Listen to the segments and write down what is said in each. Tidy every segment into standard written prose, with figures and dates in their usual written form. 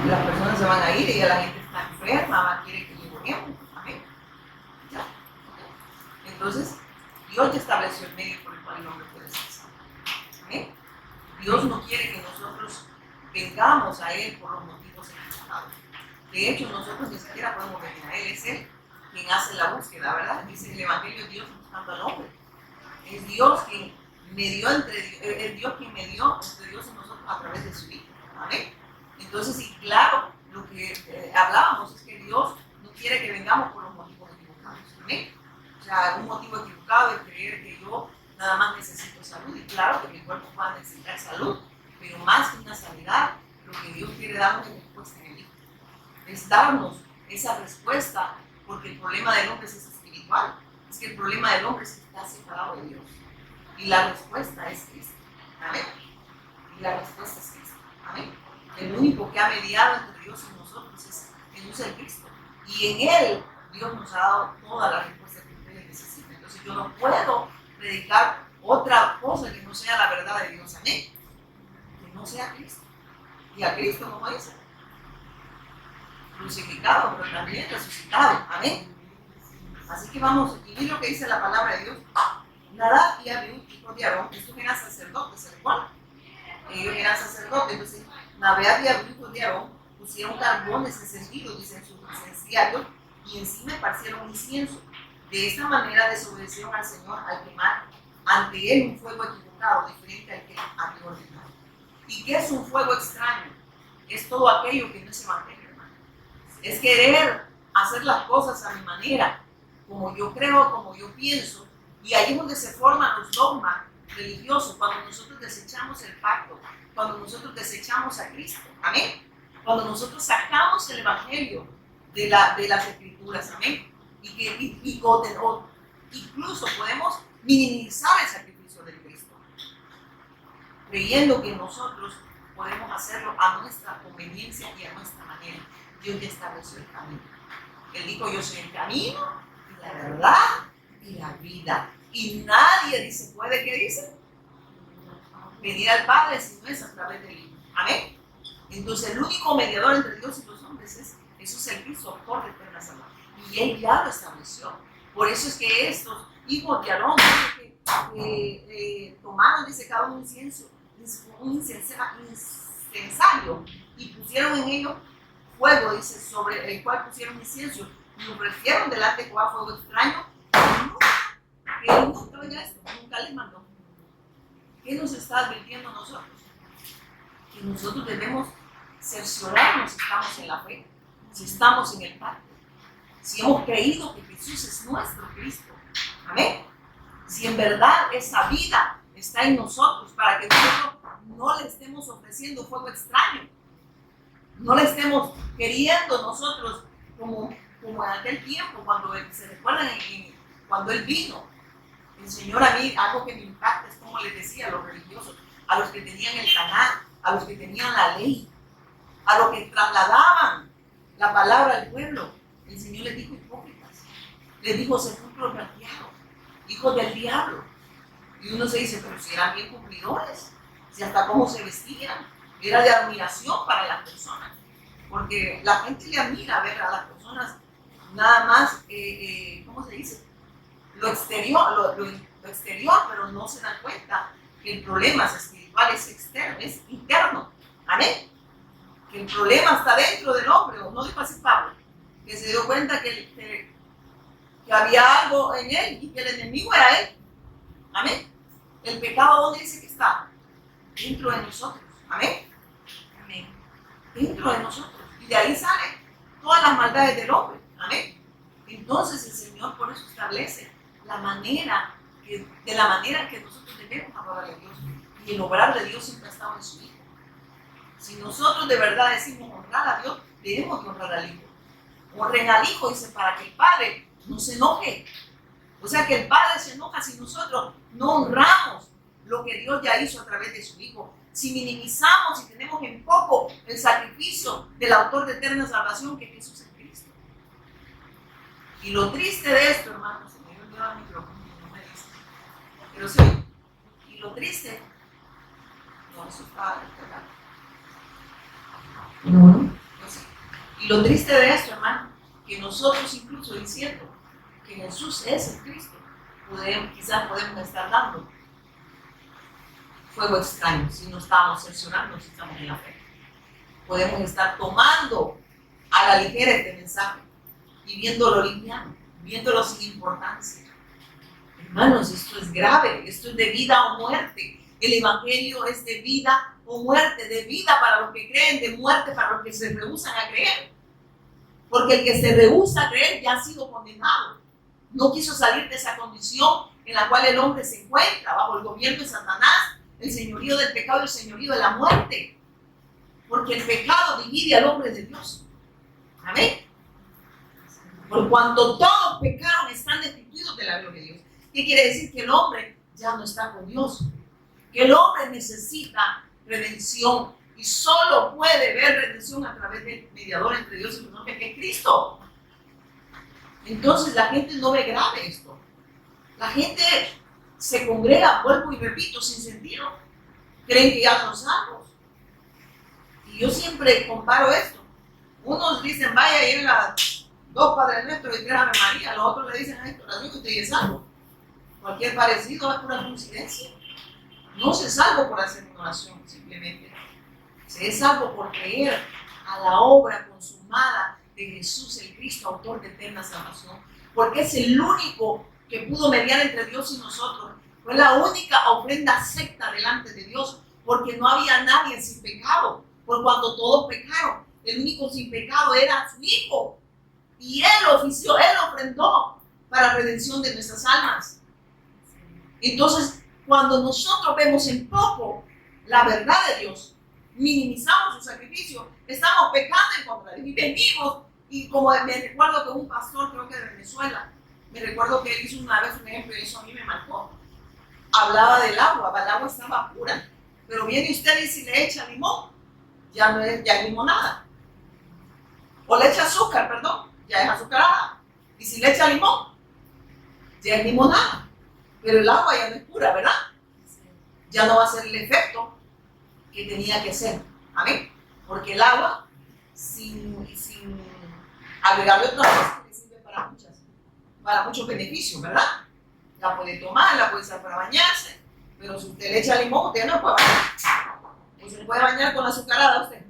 las personas se van a ir y ya la gente está enferma, quiere que lleguemos. Amén. Ya. Okay. Entonces, Dios ya estableció el medio por el cual el hombre puede ser salvo. Amén. Dios no quiere que nosotros vengamos a Él por los motivos equivocados. De hecho, nosotros ni siquiera podemos venir a Él. Es Él quien hace la búsqueda, ¿verdad? Dice el Evangelio, Dios buscando al hombre. Es Dios quien medió es Dios quien medió entre Dios y nosotros a través de su Hijo. Amén. Entonces, y claro, lo que hablábamos es que Dios no quiere que vengamos por los motivos equivocados. Amén. O sea, un motivo equivocado es creer que yo nada más necesito salud. Y claro que mi cuerpo va a necesitar salud, pero más que una sanidad, lo que Dios quiere darnos es respuesta en el Hijo. Es darnos esa respuesta, porque el problema del hombre es espiritual. Es que el problema del hombre es que está separado de Dios. Y la respuesta es Cristo. Amén. Y la respuesta es Cristo. Amén. El único que ha mediado entre Dios y nosotros es Jesús el Cristo. Y en Él Dios nos ha dado toda la respuesta que ustedes necesitan. Entonces yo no puedo predicar otra cosa que no sea la verdad de Dios. Amén. Que no sea Cristo. Y a Cristo, como dice, crucificado, pero también resucitado. Amén. Así que vamos, y miren lo que dice la palabra de Dios. Nadab y Abiú, hijos de Aarón, estos eran sacerdotes, ¿se recuerdan? Ellos eran sacerdotes. Entonces, Nadab y Abiú, hijos de Aarón, pusieron carbones encendidos, dicen sus incenciarios, y encima esparcieron incienso. De esta manera desobedecieron al Señor al quemar ante Él un fuego equivocado, diferente al que había ordenado. ¿Y qué es un fuego extraño? Es todo aquello que no es evangelio, hermano. Es querer hacer las cosas a mi manera, como yo creo, como yo pienso. Y ahí es donde se forman los dogmas religiosos, cuando nosotros desechamos el pacto, cuando nosotros desechamos a Cristo. Amén. Cuando nosotros sacamos el evangelio de las escrituras. Amén. O incluso podemos minimizar el sacrificio de Cristo, creyendo que nosotros podemos hacerlo a nuestra conveniencia y a nuestra manera. Dios ya estableció el camino. Él dijo, yo soy el camino, y la verdad y la vida. Y nadie dice, ¿puede qué dice? Venir al Padre si no es a través del Hijo. Amén. Entonces el único mediador entre Dios y los hombres es Jesús el Cristo, autor de eterna salvación. Y Él ya lo estableció. Por eso es que estos hijos de Aarón tomaron, dice, cada un incienso, un incensario, y pusieron en ellos fuego, dice, sobre el cual pusieron incienso, y ofrecieron delante de Jehová fuego extraño, que Él nunca, oiga esto, nunca les mandó. ¿Qué nos está advirtiendo a nosotros? Que nosotros debemos cerciorarnos si estamos en la fe, si estamos en el pacto, si hemos creído que Jesús es nuestro Cristo. Amén. Si en verdad esa vida está en nosotros, para que nosotros no le estemos ofreciendo fuego extraño, no le estemos queriendo nosotros como en aquel tiempo, cuando se recuerdan cuando Él vino. El Señor, a mí, algo que me impacta es como les decía a los religiosos, a los que tenían el canal, a los que tenían la ley, a los que trasladaban la palabra al pueblo. El Señor les dijo hipócritas, les dijo sepulcros blanqueados, hijos del diablo. Y uno se dice, pero si eran bien cumplidores, si hasta cómo se vestían, era de admiración para las personas, porque la gente le admira ver a las personas nada más, ¿cómo se dice? Lo exterior, lo exterior, pero no se dan cuenta que el problema es espiritual, es externo, es interno. Amén. Que el problema está dentro del hombre, o no dijo así Pablo, que se dio cuenta que había algo en él y que el enemigo era él. Amén. El pecado, ¿dónde dice que está? Dentro de nosotros. Amén. Amén. Dentro de nosotros. Y de ahí salen todas las maldades del hombre. Amén. Entonces el Señor por eso establece de la manera que nosotros debemos adorar a Dios. Y el obrar de Dios siempre ha estado en su Hijo. Si nosotros de verdad decimos honrar a Dios, debemos de honrar al Hijo. Honren al Hijo, dice, para que el Padre no se enoje. O sea que el Padre se enoja si nosotros no honramos lo que Dios ya hizo a través de su Hijo. Si minimizamos y tenemos en poco el sacrificio del autor de eterna salvación, que es Jesús es Cristo. Y lo triste de esto, hermanos, se me olvidó el micrófono, no me dice, pero sí, y lo triste, no, eso está descargado. Y lo triste de esto, hermano, que nosotros incluso diciendo que Jesús es el Cristo, quizás podemos estar dando fuego extraño si no estamos cerciorando si estamos en la fe. Podemos estar tomando a la ligera este mensaje y viéndolo liviano, viéndolo sin importancia. Hermanos, esto es grave, esto es de vida o muerte. El evangelio es de vida o muerte, de vida para los que creen, de muerte para los que se rehúsan a creer. Porque el que se rehúsa a creer ya ha sido condenado. No quiso salir de esa condición en la cual el hombre se encuentra, bajo el gobierno de Satanás, el señorío del pecado y el señorío de la muerte. Porque el pecado divide al hombre de Dios. Amén. Por cuanto todos pecaron, están destituidos de la gloria de Dios. ¿Qué quiere decir? Que el hombre ya no está con Dios. Que el hombre necesita redención. Y solo puede ver redención a través del mediador entre Dios y el hombre, que es Cristo. Entonces la gente no ve grave esto. La gente se congrega, vuelvo y repito, sin sentido. Creen que ya son salvos. Y yo siempre comparo esto. Unos dicen, vaya y haga 2 Padres Nuestros y 3 Ave María. Los otros le dicen, ay, oración que usted ya es salvo. Cualquier parecido es pura coincidencia. No se salvo por hacer una oración, simplemente. Se es salvo por creer a la obra consumada de Jesús, el Cristo, autor de eterna salvación. Porque es el único que pudo mediar entre Dios y nosotros. Fue la única ofrenda acepta delante de Dios, porque no había nadie sin pecado. Por cuando todos pecaron, el único sin pecado era su Hijo. Y Él ofició, Él ofrendó para redención de nuestras almas. Entonces, cuando nosotros vemos en poco la verdad de Dios, minimizamos su sacrificio, estamos pecando en contra de Dios. Y venimos, y como me recuerdo que un pastor, creo que de Venezuela, me recuerdo que él hizo una vez un ejemplo y eso a mí me marcó. Hablaba del agua, el agua estaba pura, pero viene usted y si le echa limón, ya no es limonada. O le echa azúcar, perdón, ya es azucarada. Y si le echa limón, ya es limonada. Pero el agua ya no es pura, ¿verdad? Ya no va a ser el efecto que tenía que ser. ¿Amén? Porque el agua, sin agregarle otras cosas, le sirve para muchos beneficios, ¿verdad? La puede tomar, la puede usar para bañarse, pero si usted le echa limón, usted no puede bañar. O se puede bañar con la azucarada usted.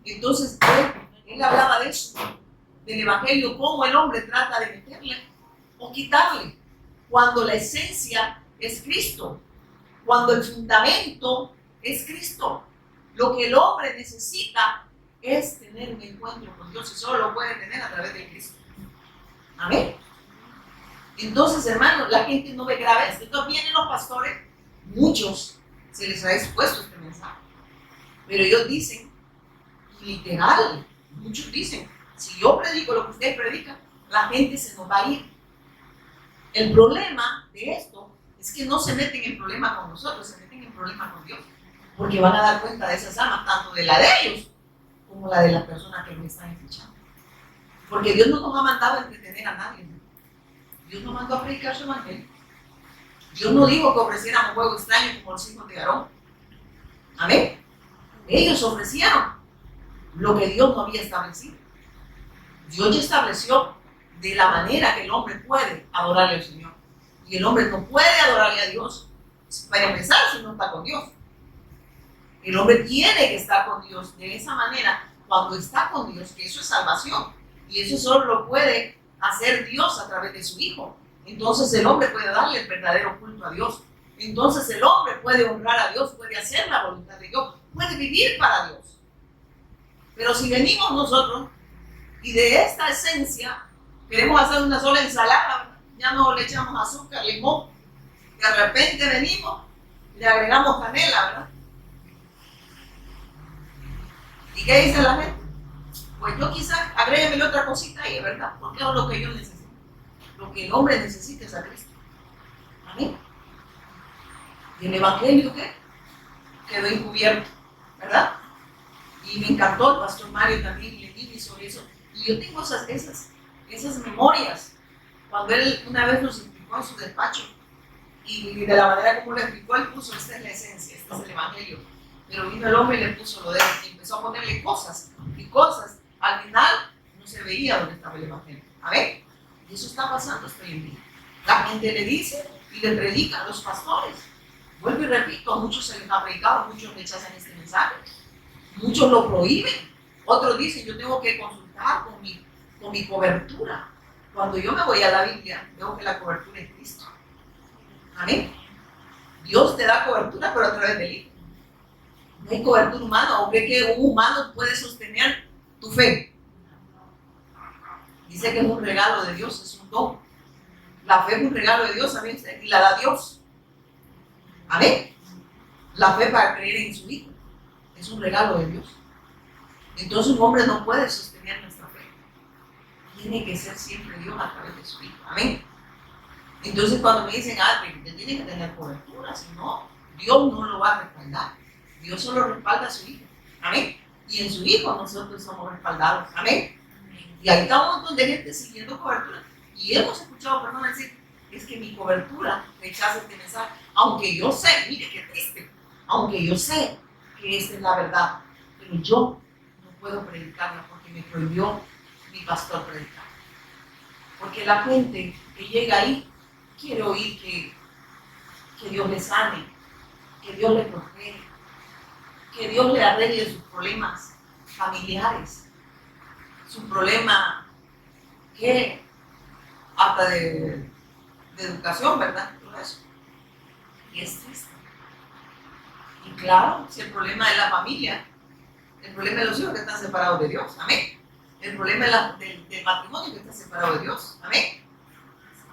Entonces, él hablaba de eso, del evangelio, cómo el hombre trata de meterle o quitarle, cuando la esencia es Cristo, cuando el fundamento es Cristo. Lo que el hombre necesita es tener un encuentro con Dios y solo lo puede tener a través de Cristo. Amén. Entonces, hermanos, la gente no ve grave esto. Entonces vienen los pastores, muchos se les ha expuesto este mensaje, pero ellos dicen, literal, muchos dicen, si yo predico lo que ustedes predican, la gente se nos va a ir. El problema de esto es que no se meten en problema con nosotros, se meten en problema con Dios, porque van a dar cuenta de esas almas, tanto de la de ellos como la de las personas que nos están escuchando. Porque Dios no nos ha mandado a entretener a nadie, ¿no? Dios nos mandó a predicar su evangelio. Dios no dijo que ofreciéramos fuego extraño como los hijos de Aarón. Amén. Ellos ofrecieron lo que Dios no había establecido. Dios ya estableció de la manera que el hombre puede adorarle al Señor. Y el hombre no puede adorarle a Dios para empezar si no está con Dios. El hombre tiene que estar con Dios de esa manera. Cuando está con Dios, que eso es salvación. Y eso solo lo puede hacer Dios a través de su Hijo. Entonces el hombre puede darle el verdadero culto a Dios. Entonces el hombre puede honrar a Dios, puede hacer la voluntad de Dios, puede vivir para Dios. Pero si venimos nosotros y de esta esencia queremos hacer una sola ensalada, ya no le echamos azúcar, limón, de repente venimos y le agregamos canela, ¿verdad? ¿Y qué dice la gente? Pues yo quizás agréguemele otra cosita ahí, ¿verdad? Porque es lo que yo necesito. Lo que el hombre necesita es a Cristo. Amén. ¿Y el evangelio qué? Quedó encubierto, ¿verdad? Y me encantó el pastor Mario también, le dije sobre eso. Y yo tengo esas memorias. Cuando él una vez nos explicó en su despacho, y de la manera como lo explicó, él puso, esta es la esencia, este es el evangelio. Pero vino el hombre y le puso lo de él, y empezó a ponerle cosas, y cosas, al final no se veía dónde estaba el evangelio. A ver, y eso está pasando hasta hoy en día. La gente le dice y le predica a los pastores. Vuelvo y repito, a muchos se les ha predicado, muchos rechazan este mensaje, muchos lo prohíben, otros dicen yo tengo que consultar con mi cobertura. Cuando yo me voy a la Biblia, veo que la cobertura es Cristo. Amén. Dios te da cobertura, pero a través del Hijo. No hay cobertura humana, o cree que un humano puede sostener tu fe. Dice que es un regalo de Dios, es un don. La fe es un regalo de Dios, amén, y la da Dios. Amén. La fe para creer en su Hijo es un regalo de Dios. Entonces un hombre no puede sostener nuestra fe. Tiene que ser siempre Dios a través de su Hijo. Amén. Entonces cuando me dicen, usted tiene que tener cobertura, si no, Dios no lo va a respaldar. Dios solo respalda a su Hijo. Amén. Y en su Hijo nosotros somos respaldados. Amén. Y ahí está un montón de gente siguiendo cobertura. Y hemos escuchado personas decir, es que mi cobertura rechaza este mensaje. Aunque yo sé, mire qué triste, aunque yo sé que esta es la verdad, pero yo no puedo predicarla porque me prohibió mi pastor predicar. Porque la gente que llega ahí quiere oír que Dios le sane, que Dios le protege, que Dios le arregle sus problemas familiares, su problema que hasta de educación, ¿verdad? Todo eso. Y es triste. Y claro, si el problema de la familia, el problema de los hijos que están separados de Dios, amén. El problema del matrimonio que está separado de Dios, amén.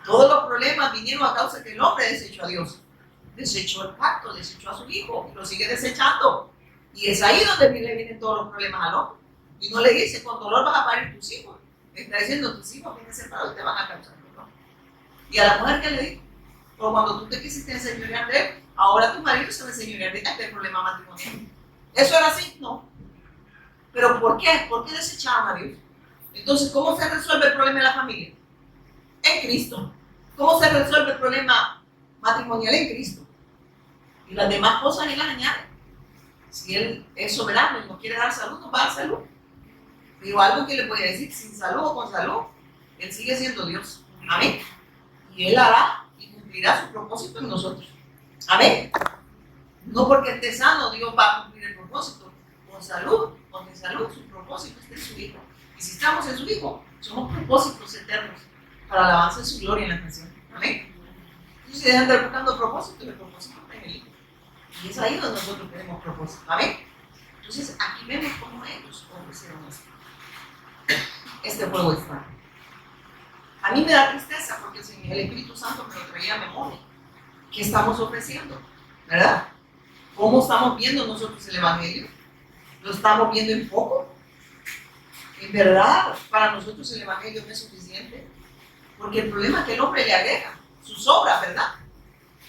Todos los problemas vinieron a causa que el hombre desechó a Dios, desechó el pacto, desechó a su hijo y lo sigue desechando. Y es ahí donde le vienen todos los problemas al hombre. Y no le dice, con dolor vas a parir tus hijos. Le está diciendo, tus hijos vienen separados y te van a causar dolor. Y a la mujer, ¿qué le dijo? Pero cuando tú te quisiste enseñorear de él, ahora tu marido se va a enseñorear de este problema matrimonial. ¿Eso era así? No. ¿Pero por qué? ¿Por qué desecharon a Dios? Entonces, ¿cómo se resuelve el problema de la familia? En Cristo. ¿Cómo se resuelve el problema matrimonial? En Cristo. Y las demás cosas él las añade. Si él es soberano y no quiere dar salud, no va a dar salud. Pero algo que le voy a decir, sin salud o con salud, él sigue siendo Dios. Amén. Y él hará y cumplirá su propósito en nosotros. Amén. No porque esté sano, Dios va a cumplir el propósito. Con salud, con salud, su propósito está en su Hijo. Y si estamos en su Hijo, somos propósitos eternos para la alabanza de su gloria en la canción. Amén. Entonces, si dejan de estar buscando propósito, el propósito está en el Hijo. Y es ahí donde nosotros tenemos propósito. Amén. Entonces, aquí vemos cómo ellos ofrecieron esto. Este fuego extraño. A mí me da tristeza porque el Espíritu Santo me lo traía a memoria. ¿Qué estamos ofreciendo? ¿Verdad? ¿Cómo estamos viendo nosotros el Evangelio? ¿Lo estamos viendo en poco? En verdad, para nosotros el Evangelio no es suficiente. Porque el problema es que el hombre le agrega sus obras, ¿verdad?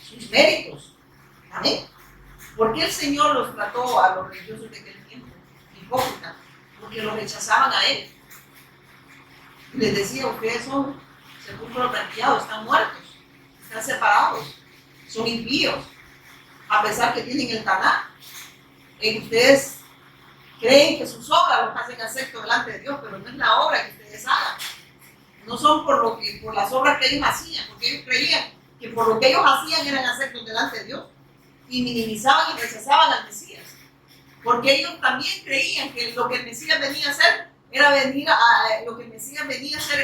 Sus méritos. ¿Amén? ¿Por qué el Señor los trató a los religiosos de aquel tiempo? Hipócritas. Porque los rechazaban a Él. Les decía, ustedes son sepulcros blanqueados, están muertos, están separados, son impíos, a pesar que tienen el Taná. Ustedes creen que sus obras los hacen acepto delante de Dios, pero no es la obra que ustedes hagan. No son por las obras que ellos hacían, porque ellos creían que por lo que ellos hacían eran aceptos delante de Dios y minimizaban y rechazaban al Mesías, porque ellos también creían que lo que el Mesías venía a hacer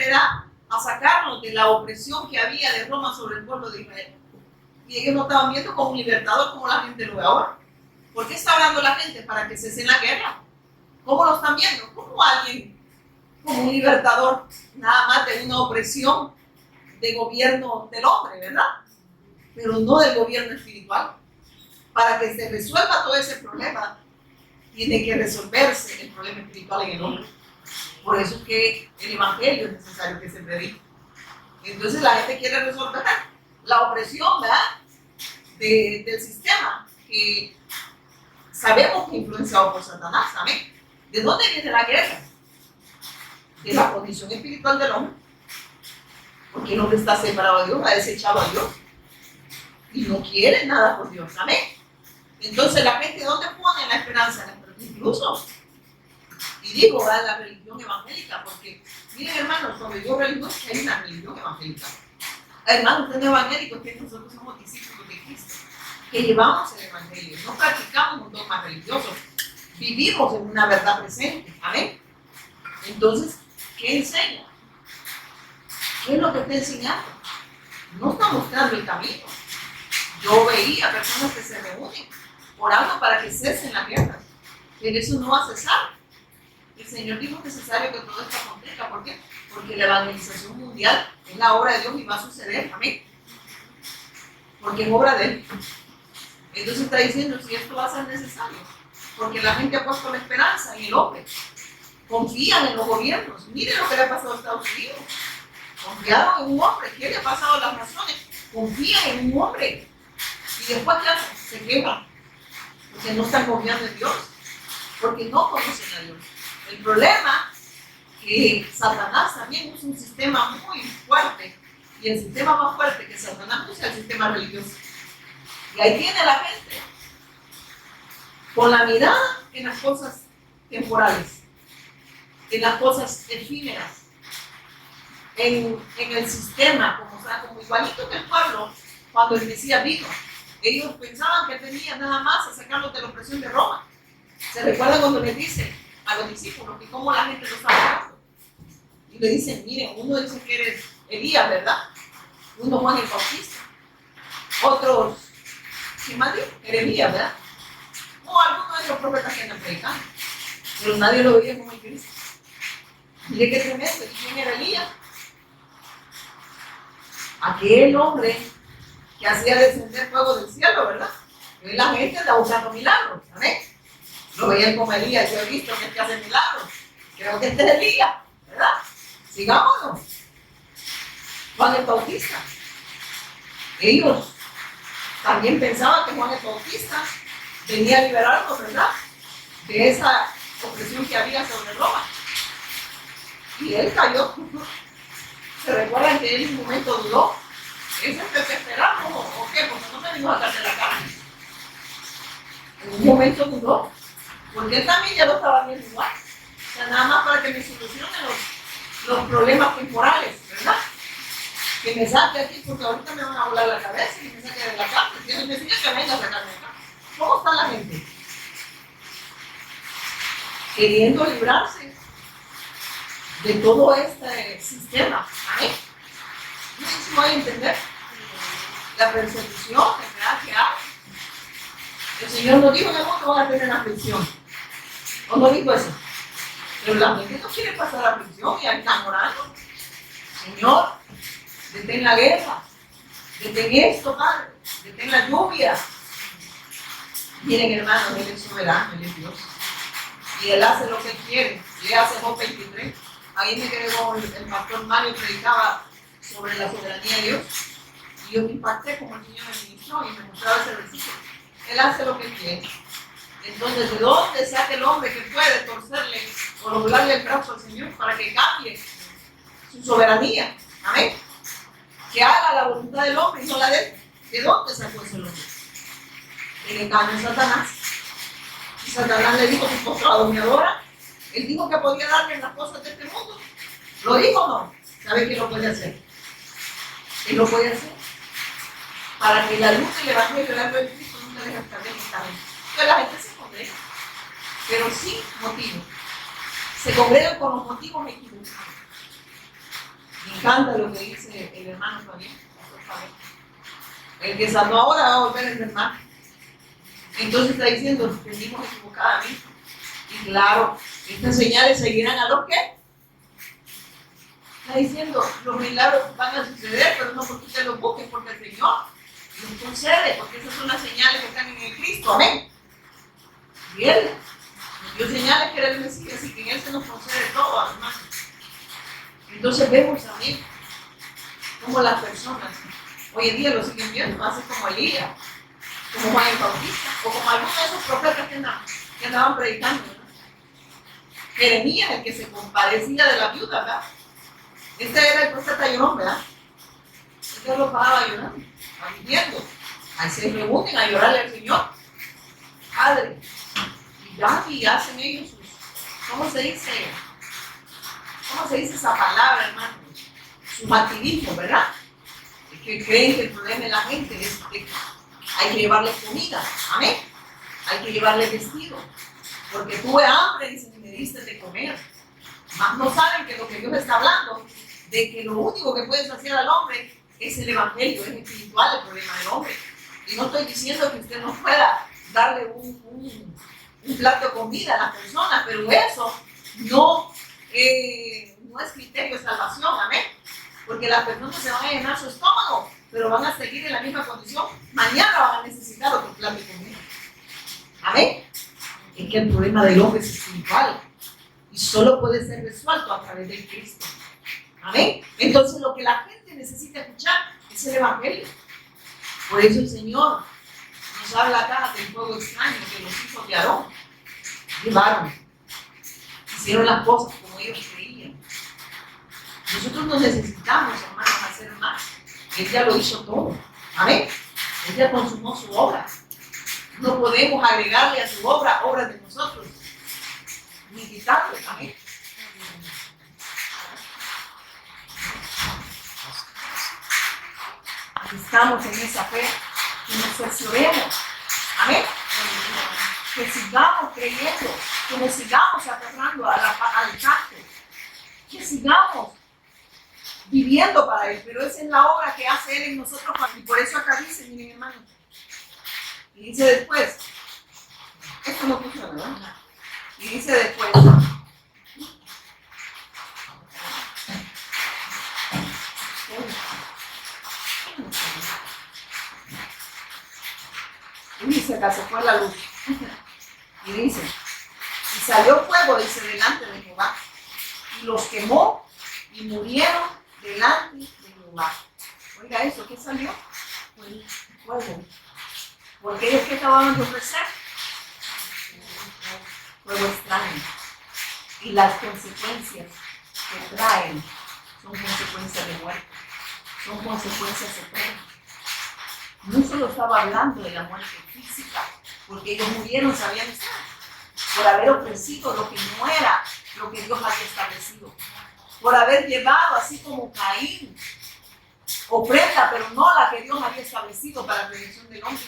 era a sacarnos de la opresión que había de Roma sobre el pueblo de Israel. Y ellos no estaban viendo como un libertador como la gente lo ve ahora. ¿Por qué está hablando la gente? Para que cese la guerra. ¿Cómo lo están viendo? Como alguien, como un libertador, nada más de una opresión de gobierno del hombre, ¿verdad? Pero no del gobierno espiritual. Para que se resuelva todo ese problema, tiene que resolverse el problema espiritual en el hombre. Por eso es que el Evangelio es necesario que se predique. Entonces la gente quiere resolver la opresión, ¿verdad? Del sistema que sabemos que es influenciado por Satanás. ¿Amén? ¿De dónde viene la guerra? De la condición espiritual del hombre. Porque el hombre está separado de Dios, ha desechado a Dios y no quiere nada por Dios. ¿Amén? Entonces la gente, ¿dónde pone la esperanza? Incluso Y digo, ¿verdad? La religión evangélica, porque, miren hermanos, cuando digo religión, es que hay una religión evangélica. Hermanos, usted no es evangélico, es que nosotros somos discípulos de Cristo, que llevamos el evangelio, no practicamos un dogma religioso, vivimos en una verdad presente. Amén. Entonces, ¿qué enseña? ¿Qué es lo que está enseñando? No está mostrando el camino. Yo veía personas que se reúnen orando para que cesen las guerras, pero eso no va a cesar. El Señor dijo que es necesario que todo esto acontezca. ¿Por qué? Porque la evangelización mundial es la obra de Dios y va a suceder. Amén. Porque es obra de Él. Entonces está diciendo, si esto va a ser necesario, porque la gente ha puesto la esperanza en el hombre, confían en los gobiernos. Miren lo que le ha pasado a Estados Unidos. Confiaron en un hombre. ¿Qué le ha pasado a las naciones? Confían en un hombre. Y después, ¿qué hacen? Se quejan. Porque no están confiando en Dios. Porque no conocen a Dios. El problema es que Satanás también usa un sistema muy fuerte. Y el sistema más fuerte que Satanás usa es el sistema religioso. Y ahí tiene la gente con la mirada en las cosas temporales, en las cosas efímeras, en el sistema, como igualito que el pueblo cuando el Mesías vino. Ellos pensaban que venía nada más a sacarlos de la opresión de Roma. ¿Se recuerdan cuando les dice a los discípulos que cómo la gente lo estaba hablando? Y le dicen, miren, uno dice que eres Elías, ¿verdad? Uno Juan el Bautista. Otros, ¿qué más dijo? Jeremías, ¿verdad? O algunos de los profetas que andan predicando. Pero nadie lo veía como el Cristo. Mire qué tremendo. ¿Y quién era Elías? Aquel hombre que hacía descender fuego del cielo, ¿verdad? Y la gente está buscando milagros, ¿amén? Lo veían como Elías. Yo he visto que hace milagros. Creo que este es Elías, ¿verdad? Sigámonos. Juan el Bautista. Ellos también pensaban que Juan el Bautista venía a liberarnos, ¿verdad? De esa opresión que había sobre Roma. Y él cayó. ¿Se recuerdan que él en un momento dudó? ¿Es el que esperamos o qué? Porque no venimos a sacar de la carne. En un momento dudó. Porque él también ya lo estaba viendo igual. O sea, nada más para que me solucionen los problemas temporales, ¿verdad? Que me saque aquí porque ahorita me van a volar la cabeza y me saque de la cárcel. Y él me decía que venga a sacarme de acá. ¿Cómo está la gente? Queriendo librarse de todo este sistema. ¿Amén? No sé si voy a entender la persecución que hay. El Señor nos dijo que el mundo va a tener aflicción. ¿O no dijo eso? Pero la gente no quiere pasar aflicción y están orando. Señor, detén la guerra, detén esto, Padre, detén la lluvia. Miren, hermanos, Él es soberano, Él es Dios. Y Él hace lo que Él quiere. Le hace Job 23. Ahí me quedé como el pastor Mario predicaba sobre la soberanía de Dios. Y yo me impacté como el Señor me ministró y me mostraba ese versículo. Él hace lo que Él quiere. Entonces, ¿de dónde saca el hombre que puede torcerle o doblarle el brazo al Señor para que cambie su soberanía? Amén. Que haga la voluntad del hombre y no la de él. ¿De dónde sacó ese hombre? En el engaño de Satanás. Y Satanás le dijo, tu postrado me adora. Él dijo que podía darle las cosas de este mundo. ¿Lo dijo o no? ¿Sabe qué lo puede hacer? Él lo puede hacer. Para que la luz del Evangelio del alma de Cristo nunca deje estar bien esta vez. Entonces la gente se congrega, pero sin motivo. Se congregan con los motivos equivocados. Me encanta lo que dice el hermano Fabián. El que sanó ahora va a volver a enfermar. Entonces está diciendo, venimos equivocadamente. Y claro, estas señales seguirán a los que. Está diciendo, los milagros van a suceder, pero no porque usted los busque, porque el Señor los concede, porque esas son las señales que están en el Cristo. Amén. Y Él nos dio señales que era el Mesías y que en Él se nos concede todo, hermano. Entonces vemos también cómo las personas hoy en día lo siguen viendo, así como Elías, como Juan el Bautista, o como algunos de esos profetas que andaban predicando, ¿verdad? Jeremías, el que se compadecía de la viuda, ¿verdad? Este era el profeta llorón, ¿verdad? Este lo paraba llorando, viviendo. Ahí se reúnen a llorarle al Señor. Padre, y hacen ellos sus ¿cómo se dice esa palabra, hermano? Subjetivismo, ¿verdad? Es que creen que el problema de la gente es que hay que llevarle comida, amén. Hay que llevarle vestido, porque tuve hambre y me diste de comer. Más no saben que lo que Dios está hablando, de que lo único que puedes hacer al hombre es el evangelio, es espiritual el problema del hombre. Y no estoy diciendo que usted no pueda darle un plato de comida a las personas, pero eso no es criterio de salvación, amén. Porque las personas se van a llenar su estómago, pero van a seguir en la misma condición. Mañana van a necesitar otro plato de comida. Amén. Es que el problema del hombre es espiritual y solo puede ser resuelto a través de Cristo. Amén. Entonces lo que la gente necesita escuchar es el evangelio. Por eso el Señor nos habla acá del fuego extraño que los hijos de Aarón llevaron, hicieron las cosas como ellos creían. Nosotros no necesitamos, hermanos, hacer más. Él ya lo hizo todo. Amén. Él ya consumó su obra. No podemos agregarle a su obra obras de nosotros, ni quitarle. Amén. Estamos en esa fe, que nos cercioremos. Amén. Que sigamos creyendo, que nos sigamos aferrando al pacto, que sigamos viviendo para Él, pero esa es la obra que hace Él en nosotros. Y por eso acá dice, miren hermanos, y dice después, esto no funciona, ¿verdad? Y dice después, y dice, acá se fue la luz, y dice, y salió fuego, dice, delante de Jehová, y los quemó, y murieron delante de Jehová. Oiga eso, ¿qué salió? Fuego. Porque ellos que acababan de ofrecer fuego extraño. Y las consecuencias que traen son consecuencias de muerte, son consecuencias eternas. No solo estaba hablando de la muerte física, porque ellos murieron, sabían estar, por haber ofrecido lo que no era lo que Dios había establecido, por haber llevado, así como Caín, ofrenda, pero no la que Dios había establecido para la redención del hombre.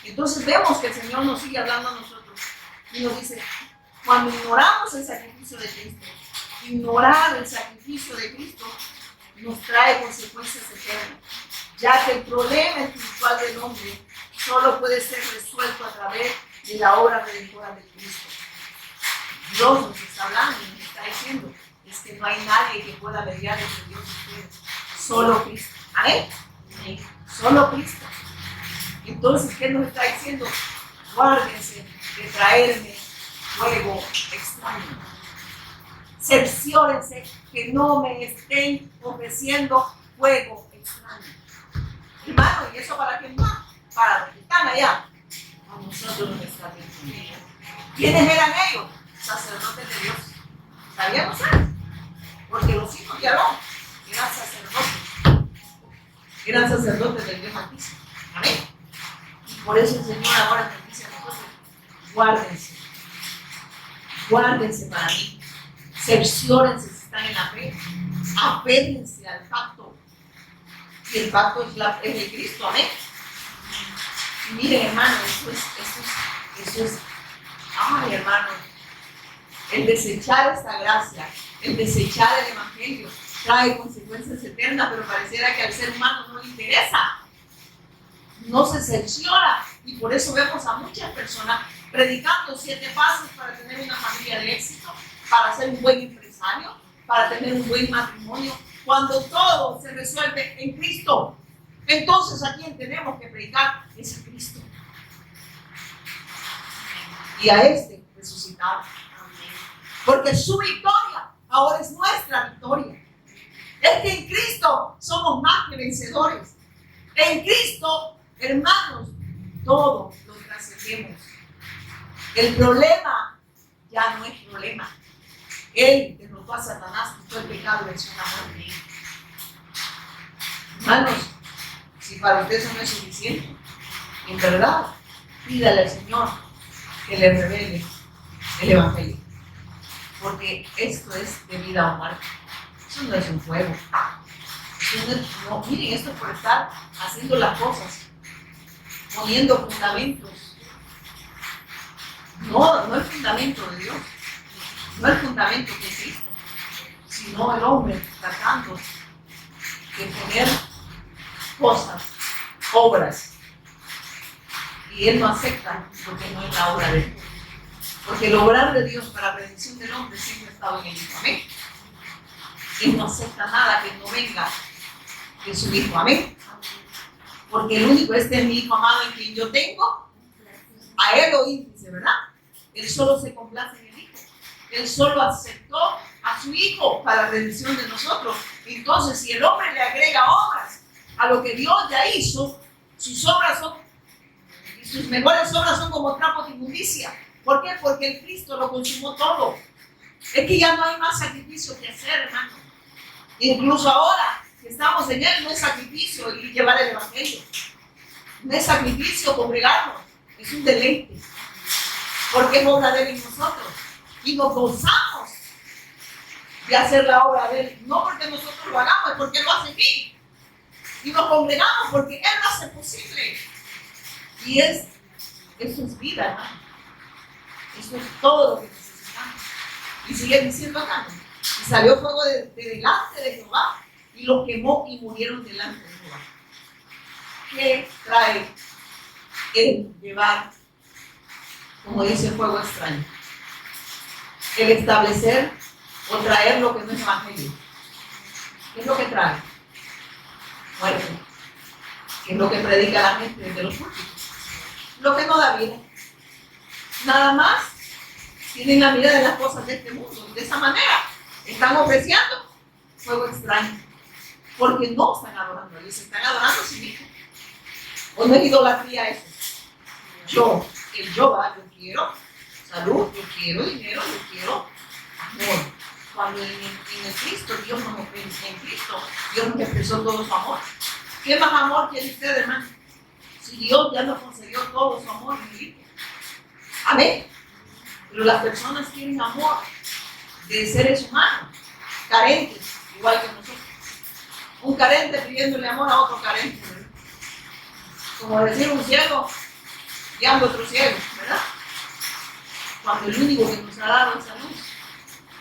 Entonces vemos que el Señor nos sigue hablando a nosotros y nos dice, cuando ignoramos el sacrificio de Cristo, ignorar el sacrificio de Cristo nos trae consecuencias eternas, ya que el problema espiritual del hombre solo puede ser resuelto a través de la obra redentora de Cristo. Dios nos está hablando y nos está diciendo es que no hay nadie que pueda mediar entre Dios y ustedes, solo Cristo. ¿Amén? Solo Cristo. Entonces, ¿qué nos está diciendo? Guárdense de traerme fuego extraño. Cerciórense que no me estén ofreciendo fuego extraño. Hermano, ¿y eso para quién va? Para los que están allá. A nosotros nos está diciendo. ¿Quiénes eran ellos? Sacerdotes de Dios. ¿Sabían ustedes? Porque los hijos de Aarón eran sacerdotes. Eran sacerdotes del Dios Altísimo. Amén. Y por eso el Señor ahora nos dice a nosotros, guárdense. Guárdense para mí. Cerciórense si están en la fe. Apéguense al pacto. Y el pacto es el Cristo. Amén. Y miren, hermano, eso es. Ay, hermano. El desechar esta gracia, el desechar el evangelio, trae consecuencias eternas, pero pareciera que al ser humano no le interesa. No se cerciora. Y por eso vemos a muchas personas predicando 7 pasos para tener una familia de éxito, para ser un buen empresario, para tener un buen matrimonio, cuando todo se resuelve en Cristo. Entonces, ¿a quién tenemos que predicar? Es a Cristo. Y a este resucitado. Porque su victoria ahora es nuestra victoria. Es que en Cristo somos más que vencedores. En Cristo, hermanos, todo lo trascendemos. El problema ya no es problema. Él derrotó a Satanás, quitó el pecado y venció la muerte. Hermanos, si para usted eso no es suficiente, en verdad, pídale al Señor que le revele el evangelio. porque esto es de vida o muerte. Eso no es un juego. No, miren, esto es por estar haciendo las cosas, poniendo fundamentos. No el fundamento de Dios, no el fundamento de Cristo, sino el hombre tratando de poner cosas, obras, y él no acepta porque no es la obra de Dios. Porque el obrar de Dios para la redención del hombre siempre ha estado en el Hijo. Amén. Él no acepta nada que no venga de su Hijo. Amén. Porque el único, este es mi Hijo amado en quien yo tengo, a él oír, dice, ¿verdad? Él solo se complace en el Hijo. Él solo aceptó a su Hijo para la redención de nosotros. Entonces, si el hombre le agrega obras a lo que Dios ya hizo, sus obras son, y sus mejores obras son como trapos de inmundicia. ¿Por qué? Porque el Cristo lo consumó todo. Es que ya no hay más sacrificio que hacer, hermano. Incluso ahora que estamos en él, no es sacrificio y llevar el evangelio. No es sacrificio congregarnos, es un deleite. Porque es obra de él en nosotros. Y nos gozamos de hacer la obra de él. No porque nosotros lo hagamos, es porque lo hace en mí. Y nos congregamos porque él lo hace posible. Y eso es vida, hermano. Eso es todo lo que necesitamos. Y sigue diciendo acá, ¿no? Y salió fuego de delante de Jehová y lo quemó y murieron delante de Jehová. ¿Qué trae el llevar, como dice, fuego extraño? El establecer o traer lo que no es evangelio. ¿Qué es lo que trae? Muerte. ¿Qué es lo que predica la gente desde los púlpitos? Lo que no da vida. Nada más tienen la mirada de las cosas de este mundo. De esa manera están ofreciendo fuego extraño. Porque no están adorando a Dios, están adorando a sí mismos. ¿O no es idolatría eso? Yo quiero salud, yo quiero dinero, yo quiero amor. Cuando en el Cristo, Dios nos expresó todo su amor. ¿Qué más amor quiere usted, hermano? Si Dios ya nos concedió todo su amor en el Hijo. Amén. Pero las personas quieren amor de seres humanos, carentes, igual que nosotros. Un carente pidiéndole amor a otro carente, ¿verdad? Como decir un ciego guiando a otro ciego, ¿verdad? Cuando el único que nos ha dado esa luz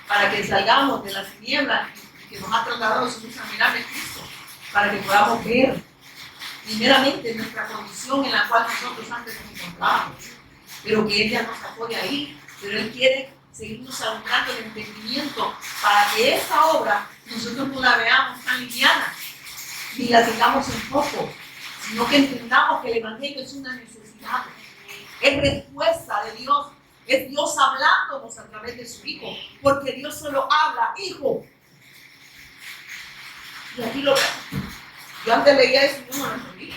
para que salgamos de las tinieblas y que nos ha trasladado su luz admirable es Cristo, para que podamos ver primeramente nuestra condición en la cual nosotros antes nos encontrábamos, pero que Él ya nos sacó de ahí, pero Él quiere seguirnos alumbrando el entendimiento para que esa obra nosotros no la veamos tan liviana, ni la tengamos en poco, sino que entendamos que el Evangelio es una necesidad, es respuesta de Dios, es Dios hablándonos a través de su Hijo, porque Dios solo habla, Hijo. Y aquí lo veo. Yo antes leía eso y yo no lo entendía.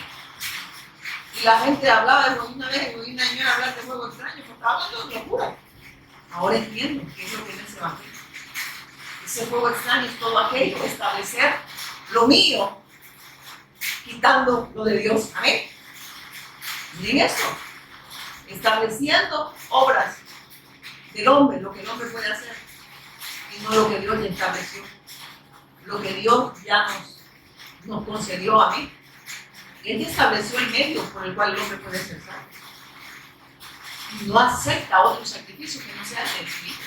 Y la gente hablaba, una vez oí una señora hablar de fuego extraño, porque estaba hablando de locura. Ahora entiendo qué es lo que es ese Evangelio. Ese fuego extraño es todo aquello, establecer lo mío, quitando lo de Dios. Amén. Miren esto. Estableciendo obras del hombre, lo que el hombre puede hacer, y no lo que Dios ya estableció, lo que Dios ya nos concedió. Amén. Él estableció el medio por el cual el hombre puede ser salvo. Y no acepta otro sacrificio que no sea el de Cristo.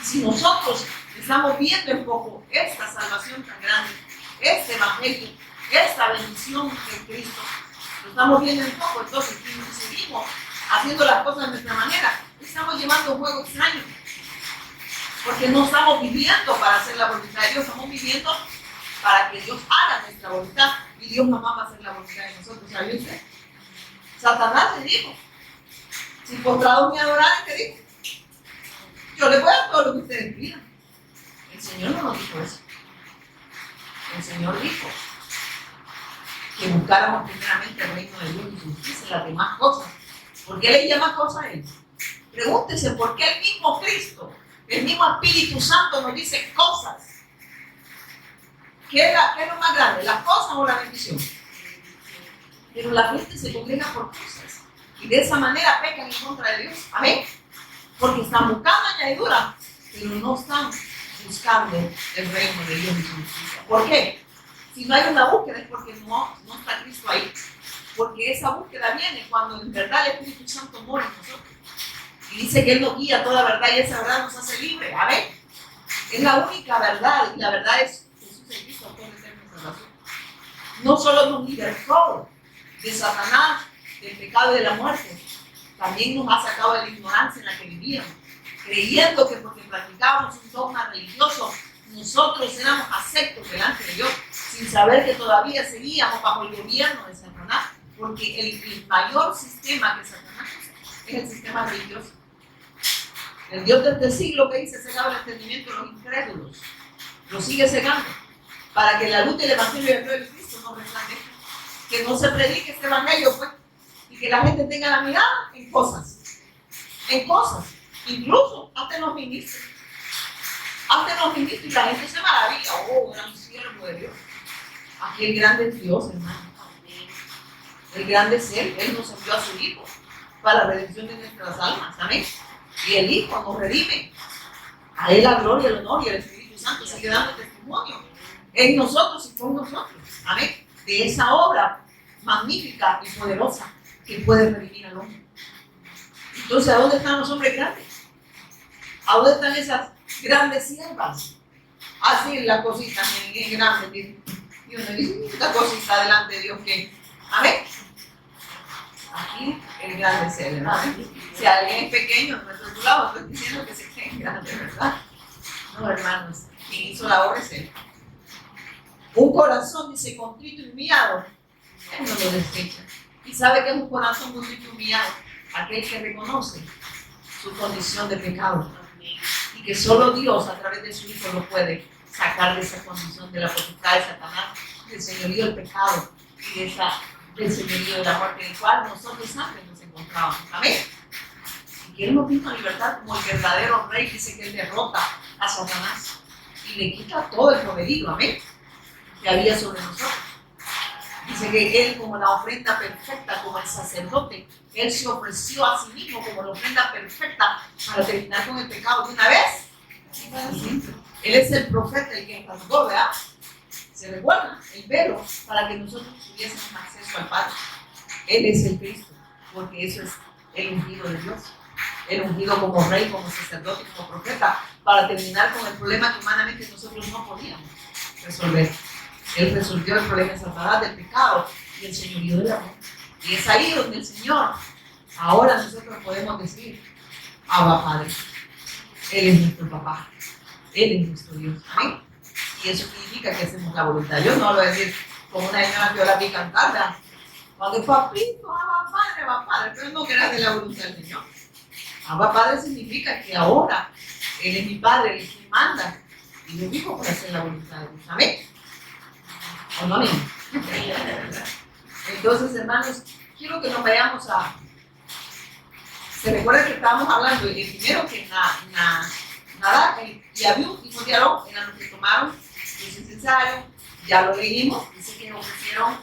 Y si nosotros estamos viendo en poco esta salvación tan grande, este evangelio, esta bendición de Cristo, lo estamos viendo en poco, entonces si seguimos haciendo las cosas de nuestra manera, estamos llevando un juego extraño. Porque no estamos viviendo para hacer la voluntad de Dios, estamos viviendo para que Dios haga nuestra voluntad y Dios mamá va a hacer la voluntad de nosotros. ¿Sabía usted? Satanás le dijo, si postrados me adoraran, ¿qué dijo? Yo les voy a dar todo lo que ustedes pidan. El Señor no nos dijo eso. El Señor dijo que buscáramos primeramente el reino de Dios y su justicia y las demás cosas. ¿Por qué le llama cosas a Él? Pregúntese por qué el mismo Cristo, el mismo Espíritu Santo nos dice cosas. ¿Qué es lo más grande? ¿Las cosas o la bendición? Pero la gente se congrega por cosas y de esa manera pecan en contra de Dios. Amén. porque están buscando añadidura, pero no están buscando el reino de Dios y su justicia. ¿Por qué? Si no hay una búsqueda es porque no está Cristo ahí. Porque esa búsqueda viene cuando en verdad el Espíritu Santo mora en nosotros. Y dice que Él nos guía a toda verdad y esa verdad nos hace libres. A ver, es la única verdad y la verdad es Jesús el Cristo, autor de eterna salvación. No solo nos libertó de Satanás, del pecado y de la muerte, también nos ha sacado de la ignorancia en la que vivíamos, creyendo que porque practicábamos un dogma religioso, nosotros éramos aceptos delante de Dios, sin saber que todavía seguíamos bajo el gobierno de Satanás, porque el mayor sistema que Satanás usa es el sistema religioso. El Dios de este siglo que dice cegaba el entendimiento de los incrédulos, lo sigue cegando, para que la luz del Evangelio de Cristo no resplandezca, que no se predique este Evangelio, pues, y que la gente tenga la mirada en cosas, incluso hasta en los ministros. Y la gente se maravilla, oh, gran siervo de Dios. Aquí el grande es Dios, hermano. El grande es Él. Él nos envió a su Hijo para la redención de nuestras almas. Amén. Y el Hijo nos redime. A Él la gloria, el honor y el Espíritu Santo sigue dando testimonio en nosotros y con nosotros. Amén. De esa obra magnífica y poderosa que puede redimir al hombre. Entonces, ¿a dónde están los hombres grandes? ¿A dónde están esas grandes siervas? Así la cosita es grande. Y uno dice, esta cosita delante de Dios que. Amén. Aquí el grande es Él, ¿verdad? Si alguien es pequeño en nuestro lado, estoy diciendo que se cree grande, ¿verdad? No, hermanos, quien hizo la obra es Él. Un corazón, dice, contrito y humillado, Él no lo desecha. ¿Y sabe que es un corazón contrito y humillado? Aquel que reconoce su condición de pecado. Y que solo Dios, a través de su Hijo, lo puede sacar de esa condición de la potestad de Satanás, del señorío del pecado y del señorío de la muerte, en el cual nosotros antes nos encontrábamos. Amén. Y que Él nos vino a libertad como el verdadero rey. Dice que Él derrota a Satanás y le quita todo el poderío, amén, que había sobre nosotros. Dice que Él, como la ofrenda perfecta, como el sacerdote, Él se ofreció a sí mismo como la ofrenda perfecta para terminar con el pecado de una vez. Él es el profeta, el que rasgó, ¿verdad? Se recuerda el velo para que nosotros tuviésemos acceso al Padre. Él es el Cristo, porque eso es el ungido de Dios. El ungido como rey, como sacerdote, como profeta, para terminar con el problema que humanamente nosotros no podíamos resolver. Él resolvió el problema de Satanás, del pecado y el señorío del amor. Y es ahí donde el Señor, ahora nosotros podemos decir, Abba Padre. Él es nuestro papá. Él es nuestro Dios. ¿Amén? Y eso significa que hacemos la voluntad. Yo no lo voy a decir como una señora que yo la vi cantar, ¿verdad? Cuando papito, Abba Padre, pero no quiere hacer la voluntad del Señor. Abba Padre significa que ahora Él es mi Padre, Él es quien manda. Y yo vivo por hacer la voluntad de Dios. ¿Amén? ¿O no, niño? Entonces, hermanos, quiero que nos vayamos a... Se recuerda que estábamos hablando de primero que Nadab y Abiú, hijos de Aarón, eran los que tomaron los incensarios, ya lo leímos, dice que ofrecieron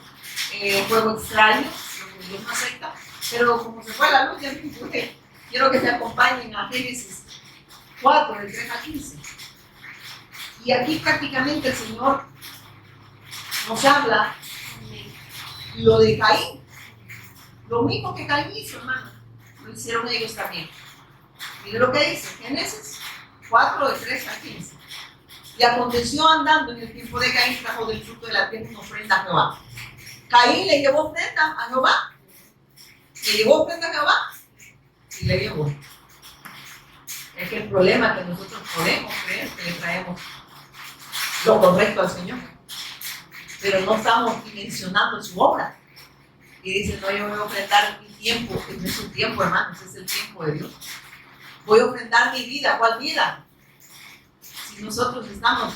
fuego extraño, lo que Dios no acepta, pero como se fue la luz, ya no pude. Quiero que se acompañen a Génesis 4, del 3 a 15. Y aquí prácticamente el Señor nos habla lo de Caín. Lo mismo que Caín hizo, hermano, lo hicieron ellos también. Mire lo que dice, Génesis 4, de 3 a 15. Y aconteció andando en el tiempo de Caín, trajo del fruto de la tierra una ofrenda a Jehová. Caín le llevó ofrenda a Jehová. Le llevó ofrenda a Jehová y le llevó. Es que el problema es que nosotros podemos creer que le traemos lo correcto al Señor, pero no estamos dimensionando su obra. Y dice, no, yo voy a ofrendar mi tiempo. No es su tiempo, hermanos, es el tiempo de Dios. Voy a ofrendar mi vida. ¿Cuál vida? Si nosotros estamos,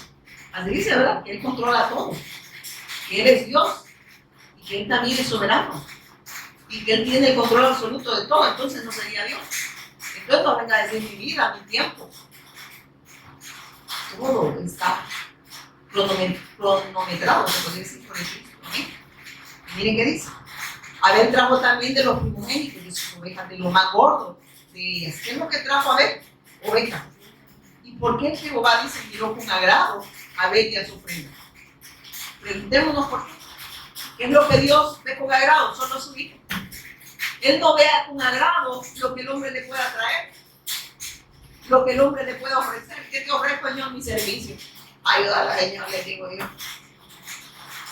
así dice, ¿verdad? Que Él controla todo, que Él es Dios y que Él también es soberano y que Él tiene el control absoluto de todo, entonces no sería Dios. Entonces no venga a decir mi vida, mi tiempo. Todo está cronometrado, se puede decir, por el Cristo. Y miren qué dice. Abel trajo también de los primogénitos de sus ovejas, de lo más gordo de ellas. ¿Qué es lo que trajo a ver? Ovejas. ¿Y por qué Jehová dice miró con agrado a Abel y a su ofrenda? Preguntémonos por qué. ¿Qué es lo que Dios ve con agrado? Solo su hijo. Él no vea con agrado lo que el hombre le pueda traer, lo que el hombre le pueda ofrecer. ¿Qué te ofrezco, Señor? Mi servicio. Ayúdala, Señor, le digo yo.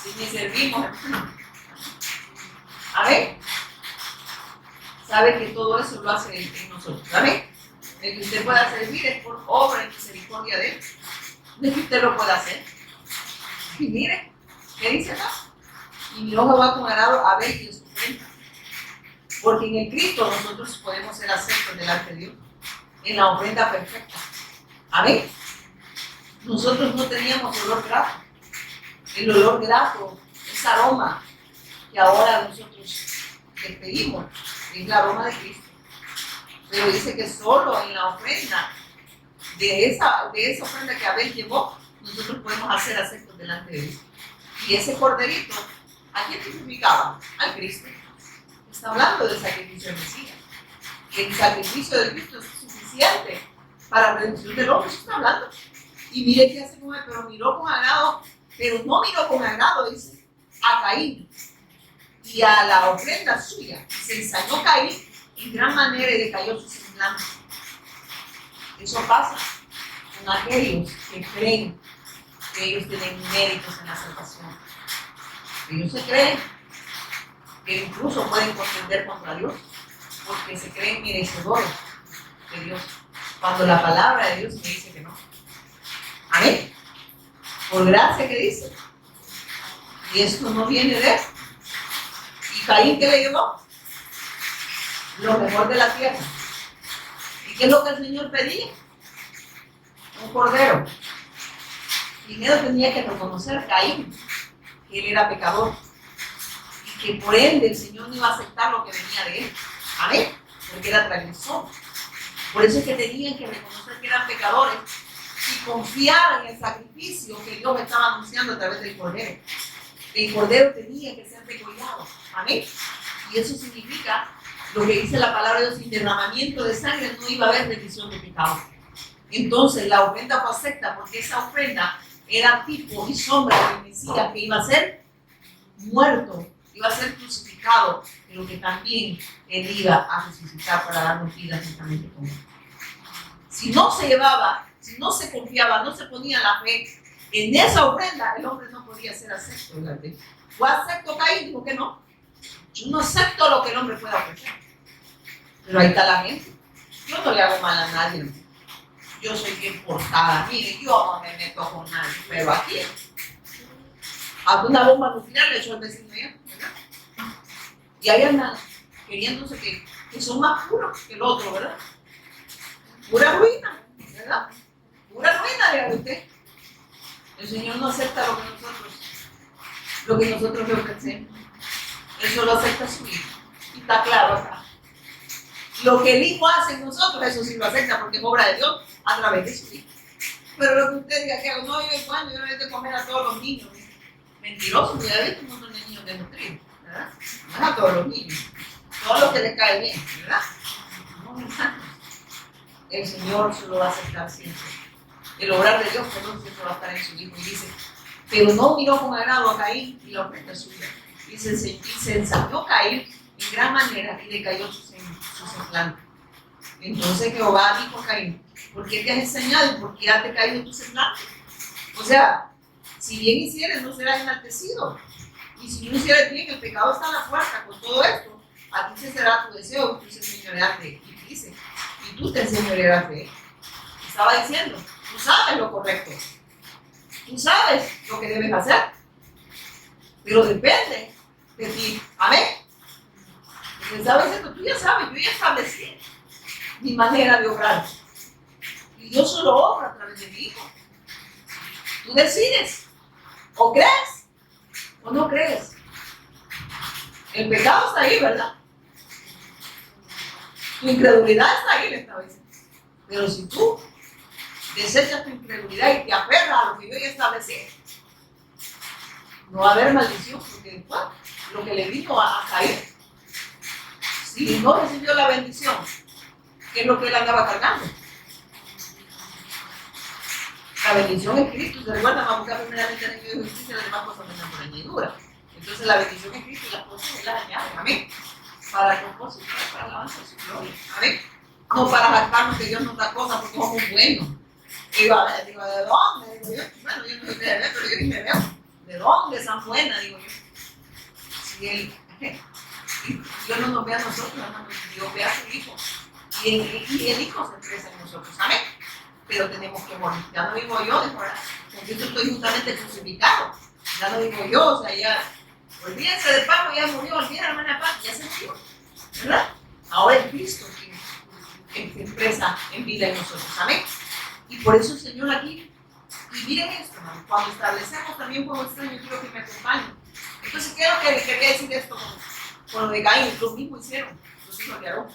Si ni servimos, a ver, sabe que todo eso lo hace en nosotros. ¿Sabe? El que usted pueda servir es por obra y misericordia de Él. No es que usted lo pueda hacer. Y mire, ¿qué dice acá? Y miró Jehová con agrado a Abel y a su ofrenda. Porque en el Cristo nosotros podemos ser aceptos delante de Dios, en la ofrenda perfecta. Amén. Nosotros no teníamos olor grato. El olor grato, ese aroma que ahora nosotros despedimos, es el aroma de Cristo. Pero dice que solo en la ofrenda de esa ofrenda que Abel llevó, nosotros podemos hacer aceptos delante de Dios. Y ese corderito, ¿a quién significaba? Al Cristo. Está hablando del sacrificio del Mesías. El sacrificio de Cristo es suficiente para la redención del hombre. Eso está hablando. Y mire qué hace con él, pero miró con agrado, pero no miró con agrado, dice, a Caín y a la ofrenda suya. Se ensañó Caín en gran manera y decayó su semblante. Eso pasa con aquellos que creen que ellos tienen méritos en la salvación. Ellos se creen que incluso pueden contender contra Dios porque se creen merecedores de Dios, cuando la palabra de Dios me dice que no. Amén. Por gracia que dice. Y esto no viene de él. ¿Y Caín qué le llevó? Lo mejor de la tierra. ¿Y qué es lo que el Señor pedía? Un cordero. Primero tenía que reconocer Caín que él era pecador y que por ende el Señor no iba a aceptar lo que venía de él. Amén. Porque era transgresor. Por eso es que tenían que reconocer que eran pecadores y confiar en el sacrificio que Dios estaba anunciando a través del cordero. El cordero tenía que ser degollado. Amén. Y eso significa lo que dice la palabra de Dios: sin derramamiento de sangre no iba a haber remisión de pecado. Entonces la ofrenda fue acepta porque esa ofrenda era tipo y sombra del Mesías, que iba a ser muerto, iba a ser crucificado, pero que también él iba a resucitar para darnos vida juntamente con él. Si no se llevaba, si no se confiaba, no se ponía la fe en esa ofrenda, el hombre no podía ser acepto delante de Dios. ¿Fue acepto Caín? Dijo que no. Yo no acepto lo que el hombre pueda ofrecer. Pero ahí está la gente. Yo no le hago mal a nadie. Yo soy bien portada. Mire, yo no me meto con nadie. Pero aquí, a una bomba nuclear le echó el vecino allá, ¿verdad? Y ahí andan queriéndose que son más puros que el otro, ¿verdad? Pura ruina, ¿verdad? Pura ruina, dígame usted. El Señor no acepta lo que nosotros le ofrecemos. Él solo acepta su hijo. Y está claro acá. Lo que el hijo hace en nosotros, eso sí lo acepta porque es obra de Dios a través de su hijo. Pero lo que usted diga que no, yo no le doy de comer a todos los niños. Mentiroso, porque ya visto un montón de niños desnutridos, ¿verdad? No es a todos los niños. Todos los que les cae bien, ¿verdad? No, hermanos. El Señor solo va a aceptar siempre. El obrar de Dios, perdón, siempre va a estar en su hijo. Y dice, pero no miró con agrado a Caín y la ofrenda suya. Y se ensañó Caín en gran manera y decayó su semblante. Entonces Jehová dijo a Caín: ¿por qué te has ensañado y por qué ha decaído tu semblante? O sea, si bien hicieres, no serás enaltecido. Y si no hicieres bien, el pecado está a la puerta. Con todo esto, a ti se será tu deseo y tú se señorearás de él. Y dice, y tú te enseñorearás de él. Estaba diciendo, tú sabes lo correcto. Tú sabes lo que debes hacer. Pero depende de ti. Amén. Porque estaba diciendo, tú ya sabes, yo ya establecí mi manera de obrar. Y yo solo obro a través de mi hijo. Tú decides. O crees o no crees. El pecado está ahí, ¿verdad? Tu incredulidad está ahí, le estaba diciendo. Pero si tú desechas tu incredulidad y te aferras a lo que yo ya establecí, no va a haber maldición, porque después lo que le vino a caer, si no recibió la bendición ¿Qué es lo que él andaba cargando? La bendición es Cristo. Se recuerda, vamos a buscar primeramente el reino de justicia y las demás cosas vendrán por añadidura. Entonces la bendición es Cristo y las cosas Él las añade. Amén. Para el propósito, para la alabanza de su gloria. Amén. No para jactarnos que Dios nos da cosas porque somos buenos. Y digo, ¿de dónde? Digo yo, bueno, yo no soy de ver, pero yo ni me veo. ¿De dónde esa buena? Digo yo. Si Él, Dios no nos ve a nosotros, hermano, Dios ve a su Hijo. Y el Hijo se expresa en nosotros. Amén. Pero tenemos que morir. Ya no vivo yo, de verdad. Porque yo estoy justamente crucificado. Ya no vivo yo, o sea, ya. Olvídense de Pablo, ya murió, olvídense de la hermana Paz, ya se murió. ¿Verdad? Ahora es Cristo quien se expresa en vida en nosotros. Amén. Y por eso el Señor aquí, y miren esto, hermano, cuando establecemos también fuego extraño, yo quiero que me acompañen. Entonces, ¿qué es lo que quería decir esto con lo de Caín? Lo mismo hicieron los hijos de Aarón.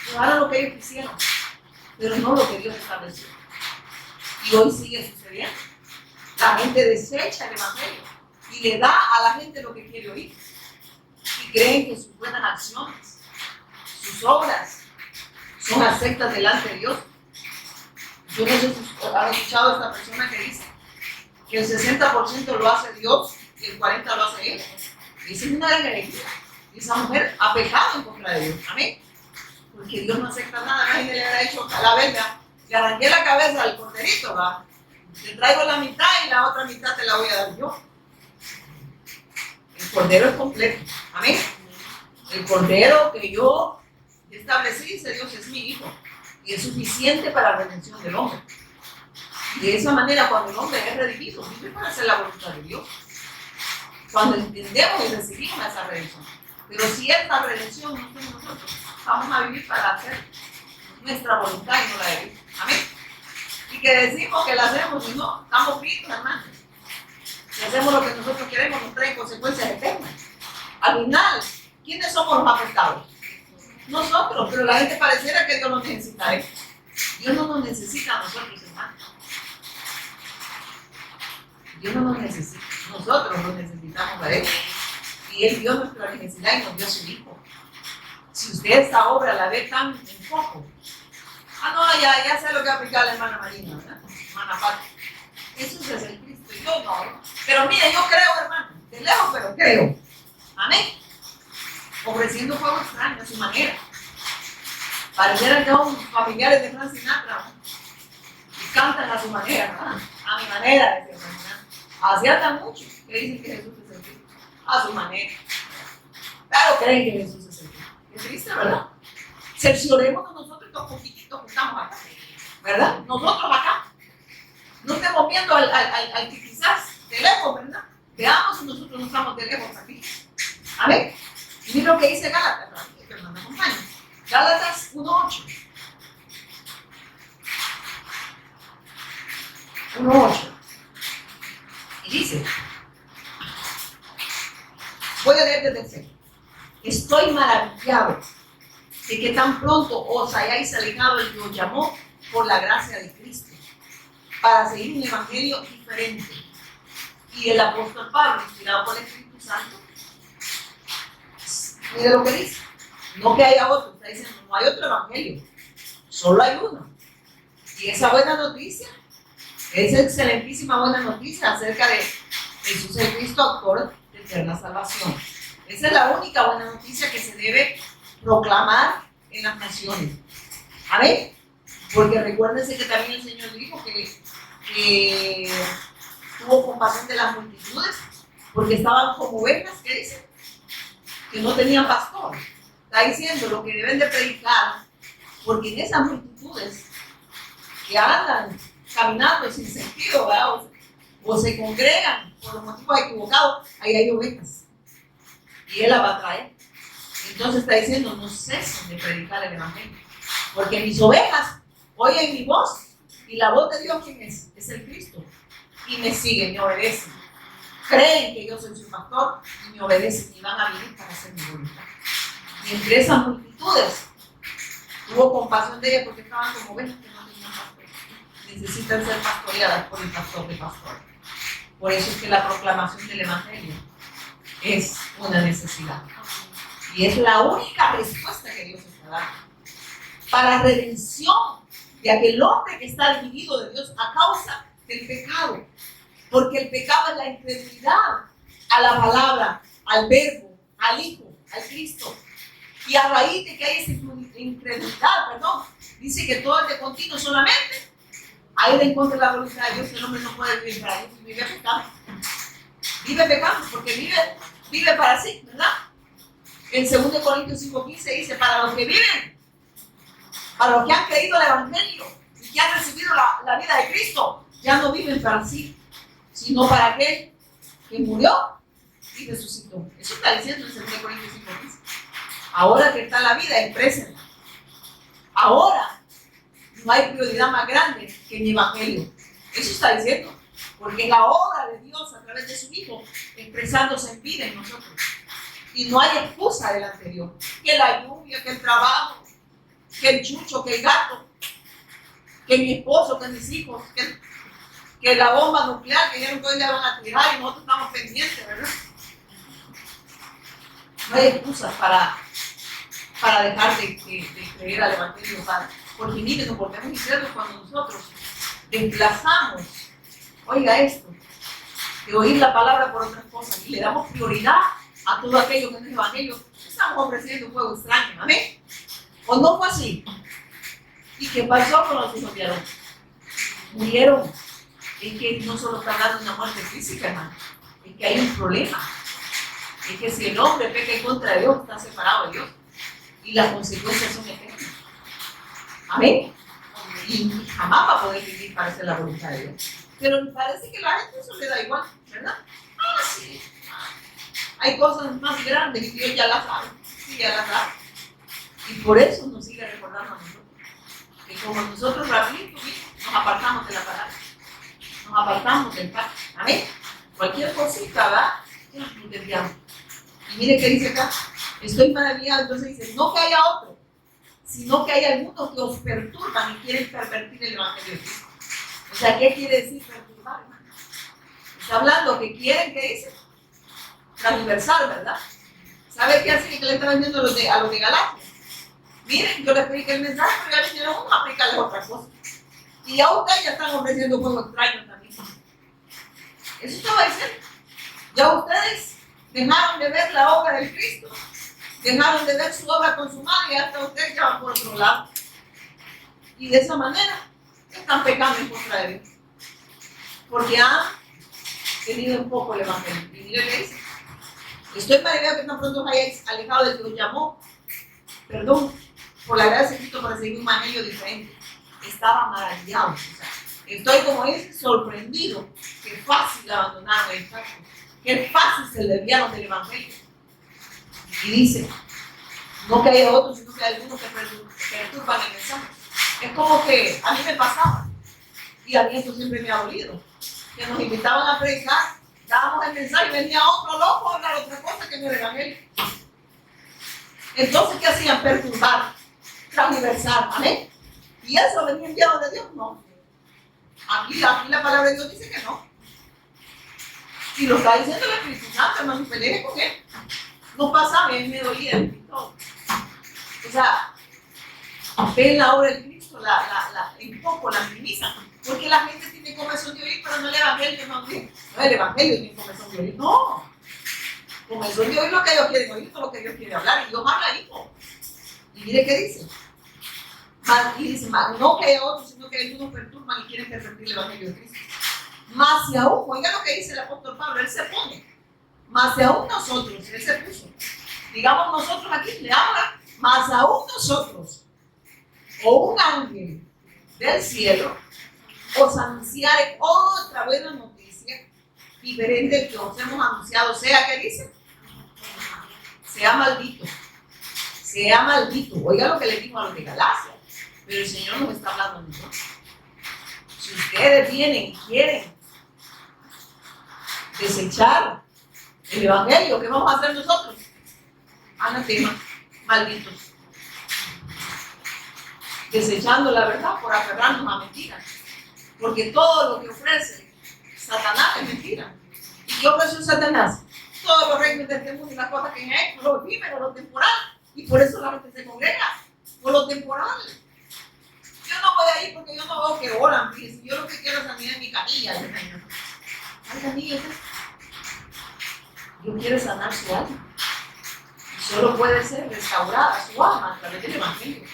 Llevaron lo que ellos quisieron, pero no lo que Dios estableció. Y hoy sigue sucediendo. La gente desecha el evangelio y le da a la gente lo que quiere oír. Y creen que sus buenas acciones, sus obras, son aceptas delante de Dios. Yo no sé si han escuchado a esta persona que dice que el 60% lo hace Dios y el 40% lo hace él. Y esa es una herejía. Y esa mujer ha pecado en contra de Dios. Amén. Porque Dios no acepta nada. La gente le habrá dicho a la verga, le arranqué la cabeza al corderito, ¿va? Te traigo la mitad y la otra mitad te la voy a dar yo. El cordero es completo. Amén. El cordero que yo establecí, dice Dios, es mi hijo. Y es suficiente para la redención del hombre. Y de esa manera, cuando el hombre es redimido, vive para hacer la voluntad de Dios. Cuando entendemos y recibimos esa redención. Pero si esta redención no tiene nosotros, vamos a vivir para hacer nuestra voluntad y no la de Dios. Amén. Y que decimos que la hacemos y no, estamos vivos, hermanos. Si hacemos lo que nosotros queremos, nos trae consecuencias eternas. Al final, ¿quiénes somos los afectados? Nosotros, pero la gente pareciera que Dios nos necesita a ellos. Dios no nos necesita a nosotros, hermanos. Dios no nos necesita, nosotros nos necesitamos a Él. Y Él vio nuestra necesidad y nos dio a su Hijo. Si usted esta obra la ve tan en poco, no, ya sé lo que va a aplicar la hermana Marina, ¿verdad? Hermana Pati. Eso es el Cristo, y yo no. Pero mire, yo creo, hermano, de lejos, pero creo. Amén. Ofreciendo fuego extraño a su manera. Pareciera que son familiares de Frank Sinatra, ¿no? Y cantan a su manera, ¿verdad? A mi manera, de ser hermana. Así andan muchos que dicen que Jesús es el Cristo. A su manera. Pero creen que Jesús es el Cristo. Es triste, ¿verdad? Cercioremos nosotros estos poquititos que estamos acá, ¿verdad? Nosotros acá. No estemos viendo al que quizás de lejos, ¿verdad? Veamos si nosotros no estamos de lejos aquí. Amén. Y mira lo que dice Gálatas, que me acompaña. Gálatas 1:8. 1:8. Y dice, voy a leer desde el centro. Estoy maravillado de que tan pronto os hayáis alejado del que os llamó por la gracia de Cristo para seguir un evangelio diferente. Y el apóstol Pablo, inspirado por el Espíritu Santo, mire lo que dice. No que haya otro, está diciendo, no hay otro evangelio, solo hay uno. Y esa buena noticia, esa excelentísima buena noticia acerca de Jesús el Cristo, autor de eterna salvación. Esa es la única buena noticia que se debe proclamar en las naciones. Amén. Porque recuérdense que también el Señor dijo que tuvo compasión de las multitudes, porque estaban como ovejas, ¿qué dice? Que no tenían pastor. Está diciendo lo que deben de predicar, porque en esas multitudes que andan caminando sin sentido, ¿verdad? O se congregan por los motivos equivocados, ahí hay ovejas. Y Él la va a traer. Entonces está diciendo, no cesen de predicar el evangelio, porque mis ovejas oyen mi voz, y la voz de Dios, ¿quién es? Es el Cristo. Y me siguen, me obedecen. Creen que yo soy su pastor y me obedecen y van a vivir para hacer mi voluntad. Y entre esas multitudes tuvo compasión de ellas porque estaban como ovejas que no tenían pastor. Necesitan ser pastoreadas por el pastor de pastores. Por eso es que la proclamación del evangelio es una necesidad. Y es la única respuesta que Dios está dando. para redención de aquel hombre que está dividido de Dios a causa del pecado. Porque el pecado es la incredulidad a la palabra, al verbo, al Hijo, al Cristo. Y a raíz de que hay esa incredulidad, dice que todo es de continuo solamente. Ahí le encuentra la voluntad de Dios, que el hombre no puede vivir para Dios y vive pecando. Vive pecando porque vive para sí, ¿verdad? En 2 Corintios 5:15 dice, para los que viven, para los que han creído el Evangelio y que han recibido la vida de Cristo, ya no viven para sí, sino para aquel que murió y resucitó. Eso está diciendo en 2 Corintios 5:15. Ahora que está la vida, exprésenla. Ahora no hay prioridad más grande que el Evangelio. Eso está diciendo. Porque es la obra de Dios a través de su Hijo expresándose en vida en nosotros. Y no hay excusa del anterior. Que la lluvia, que el trabajo, que el chucho, que el gato, que mi esposo, que mis hijos, que la bomba nuclear, que ya no le van a tirar y nosotros estamos pendientes, ¿verdad? No hay excusas para dejar de creer al Evangelio, porque miren, nos volvemos incrédulos cuando nosotros desplazamos, oiga esto, de oír la palabra por otras cosas y le damos prioridad a todo aquello que no es Evangelio. Estamos ofreciendo un juego extraño, ¿amén? ¿O no fue así? ¿Y qué pasó con los hijos de Aarón? Murieron. Es que no solo está hablando de una muerte física, hermano, es que hay un problema. Es que si el hombre peca en contra de Dios, está separado de Dios. Y las consecuencias son eternas. Amén. Y jamás va a poder vivir para hacer la voluntad de Dios. Pero me parece que a la gente eso le da igual, ¿verdad? Sí. Hay cosas más grandes y Dios ya las sabe. Sí, ya las sabe. Y por eso nos sigue recordando a nosotros. Que como nosotros rapidito nos apartamos de la palabra. Nos apartamos del pacto. Amén. Cualquier cosita, ¿verdad? Nos desviamos. Y mire qué dice acá. Estoy maravillado. Entonces dice, no que haya otro, sino que hay algunos que os perturban y quieren pervertir el Evangelio de Cristo. O sea, ¿qué quiere decir perturbar, hermano? Está hablando que quieren, ¿qué dice? Transversal, ¿verdad? ¿Sabe qué hace que le está vendiendo a los de Galacia? Miren, yo les expliqué el mensaje, pero ya vinieron a aplicarles otra cosa. Y a ustedes ya están ofreciendo un juego extraño también. Eso estaba diciendo. Ya ustedes dejaron de ver la obra del Cristo, dejaron de ver su obra consumada y hasta ustedes ya van por otro lado. Y de esa manera están pecando en contra de Dios. Porque han tenido un poco el Evangelio. Y mire qué dice. Estoy maravillado que tan pronto os hayáis alejado del que os llamó, perdón, por la gracia de Cristo para seguir un evangelio diferente. Estaba maravillado. O sea, estoy, como dice, sorprendido. Qué fácil abandonaron el pacto. Qué fácil se desviaron del Evangelio. Y dice, no que haya otros, sino que hay algunos que perturban el mensaje. Es como que a mí me pasaba, y a mí esto siempre me ha dolido, que nos invitaban a predicar, dábamos el mensaje y venía otro loco a hablar otra cosa que no era el Evangelio. Entonces, ¿qué hacían? Perturbar, transversar, amén. ¿Y eso venía enviado de Dios? No. Aquí la palabra de Dios dice que no. Y lo está diciendo el Espíritu Santo, hermano, peleé con él. No pasaba, a mí me dolía el todo. O sea, ven la obra del Cristo, un poco la minimizan. Porque la gente tiene comezón de oír, pero no el Evangelio, no el Evangelio tiene comezón de oír. No. Comezón de oír lo que ellos quieren oír, no lo que Dios quiere hablar. Y Dios habla, hijo. Y mire qué dice. Y dice, no que haya otros, sino que algunos perturban y quieren pervertir el Evangelio de Cristo. Más y aún, oiga lo que dice el apóstol Pablo, él se pone. Más y aún nosotros, él se puso. Digamos nosotros aquí, le habla, más aún nosotros, o un ángel del cielo, os anunciare otra buena noticia, diferente del que os hemos anunciado, sea que dice, sea maldito. Sea maldito. Oiga lo que le dijo a los de Galacia, pero el Señor nos está hablando a nosotros. Si ustedes vienen y quieren desechar el Evangelio, ¿qué vamos a hacer nosotros? Anatema, malditos. Desechando la verdad por aferrarnos a mentiras. Porque todo lo que ofrece Satanás es mentira. ¿Y qué ofreció Satanás? Todos los reinos de este mundo y las cosas que hay, lo efímero, lo temporal. Y por eso la gente se congrega, por lo temporal. yo no voy a ir porque yo no veo que oran, fíjense, yo lo que quiero es salir en mi camilla. Ay, camilla, yo quiero sanar su alma. Solo puede ser restaurada su alma a través del Evangelio.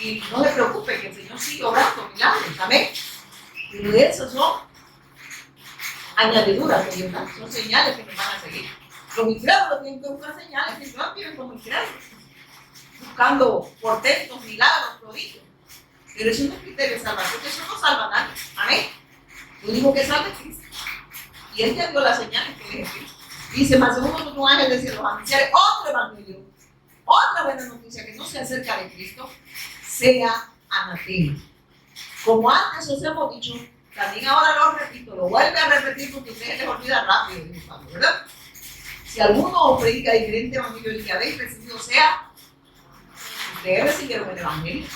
Y no se preocupe que el Señor sigue obrando milagros, amén. Pero de esos son añadiduras que Dios da, son señales que nos van a seguir. Los incrédulos tienen que buscar señales, que no viven como incrédulos, buscando portentos, milagros, prodigios. Pero eso no es criterio de salvación, eso no salva a nadie, amén. Lo único que salva es Cristo. Y Él ya dio las señales que les Cristo. Dice, más según un ángel de cielo, anunciar otro evangelio, otra buena noticia que no se acerca de Cristo, sea anatema. Como antes os hemos dicho, también ahora lo repito, lo vuelve a repetir porque ustedes les olvida rápido, dijo Pablo, ¿verdad? Si alguno os predica diferente evangelio del que habéis recibido, sea, ustedes recibieron el evangelio,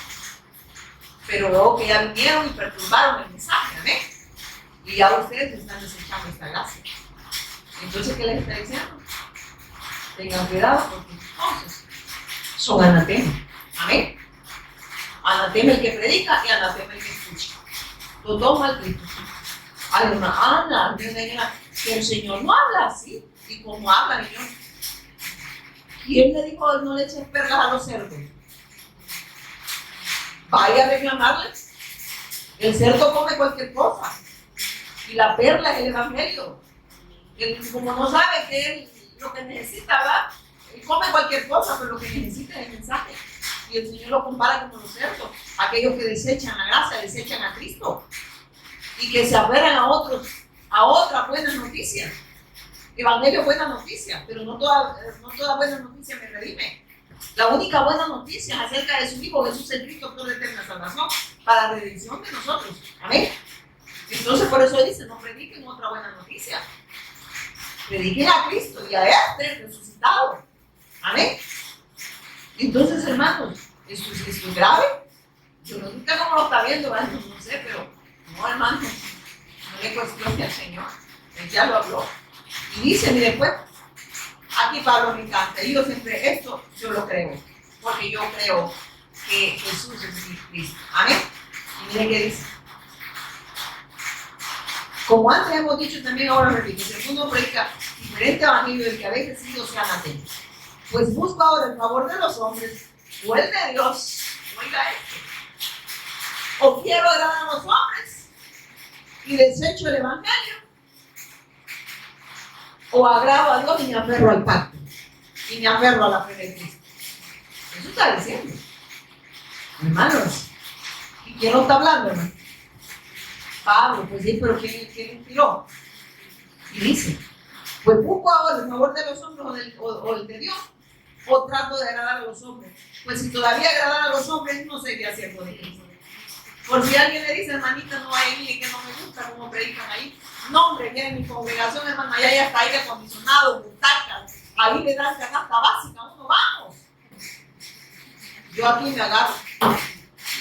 pero luego que ya vinieron y perturbaron el mensaje, amén. Y ya ustedes están desechando esta gracia. Entonces, ¿qué les está diciendo? Tengan cuidado porque entonces son anatema. Amén. Anatema el que predica y anatema el que escucha. Los dos malditos. Hay una habla, que el Señor no habla así. ¿Y cómo habla, Señor? ¿Quién le dijo no le eches perlas a los cerdos? Vaya a reclamarles. El cerdo come cualquier cosa. Y la perla es el evangelio. Como no sabe que él lo que necesita, ¿verdad? Él come cualquier cosa, pero lo que necesita es el mensaje. Y el Señor lo compara como los cerdos, aquellos que desechan la gracia, desechan a Cristo y que se aferran a otra buena noticia. Evangelio, buena noticia, pero no toda buena noticia me redime. La única buena noticia es acerca de su Hijo Jesús el Cristo, autor de eterna salvación, para la redención de nosotros. Amén. Entonces, por eso dice: no prediquen otra buena noticia. Prediquen a Cristo y a Él resucitado. Amén. Entonces, hermanos, ¿esto es grave? Yo no sé cómo lo está viendo, hermanos, no sé, pero no, hermanos, no le cuestione al Señor. Él ya lo habló. Y dice, mire, pues, aquí Pablo me encanta. Y yo siempre, esto yo lo creo, porque yo creo que Jesús es Cristo. Amén. Y mire qué dice. Como antes hemos dicho, también ahora repito, si alguno predica diferente evangelio del que habéis recibido, sea anatema. Pues busco ahora el favor de los hombres o el de Dios. Oiga esto. O quiero agradar a los hombres y desecho el evangelio, o agrado a Dios y me aferro al pacto y me aferro a la fe de Cristo. Eso está diciendo, hermanos. ¿Y quién lo está hablando, hermano? Pablo. Pues sí, pero ¿quién inspiró? Y dice: pues busco ahora el favor de los hombres o el de Dios, o trato de agradar a los hombres. Pues si todavía agradar a los hombres, no sería siervo de Cristo. Por si alguien le dice: hermanita, no hay ni que no me gusta como predican ahí. No, hombre, viene mi congregación, hermano, allá ya está aire acondicionado, butacas, ahí le dan canasta básica, uno, vamos. Yo aquí me agarro.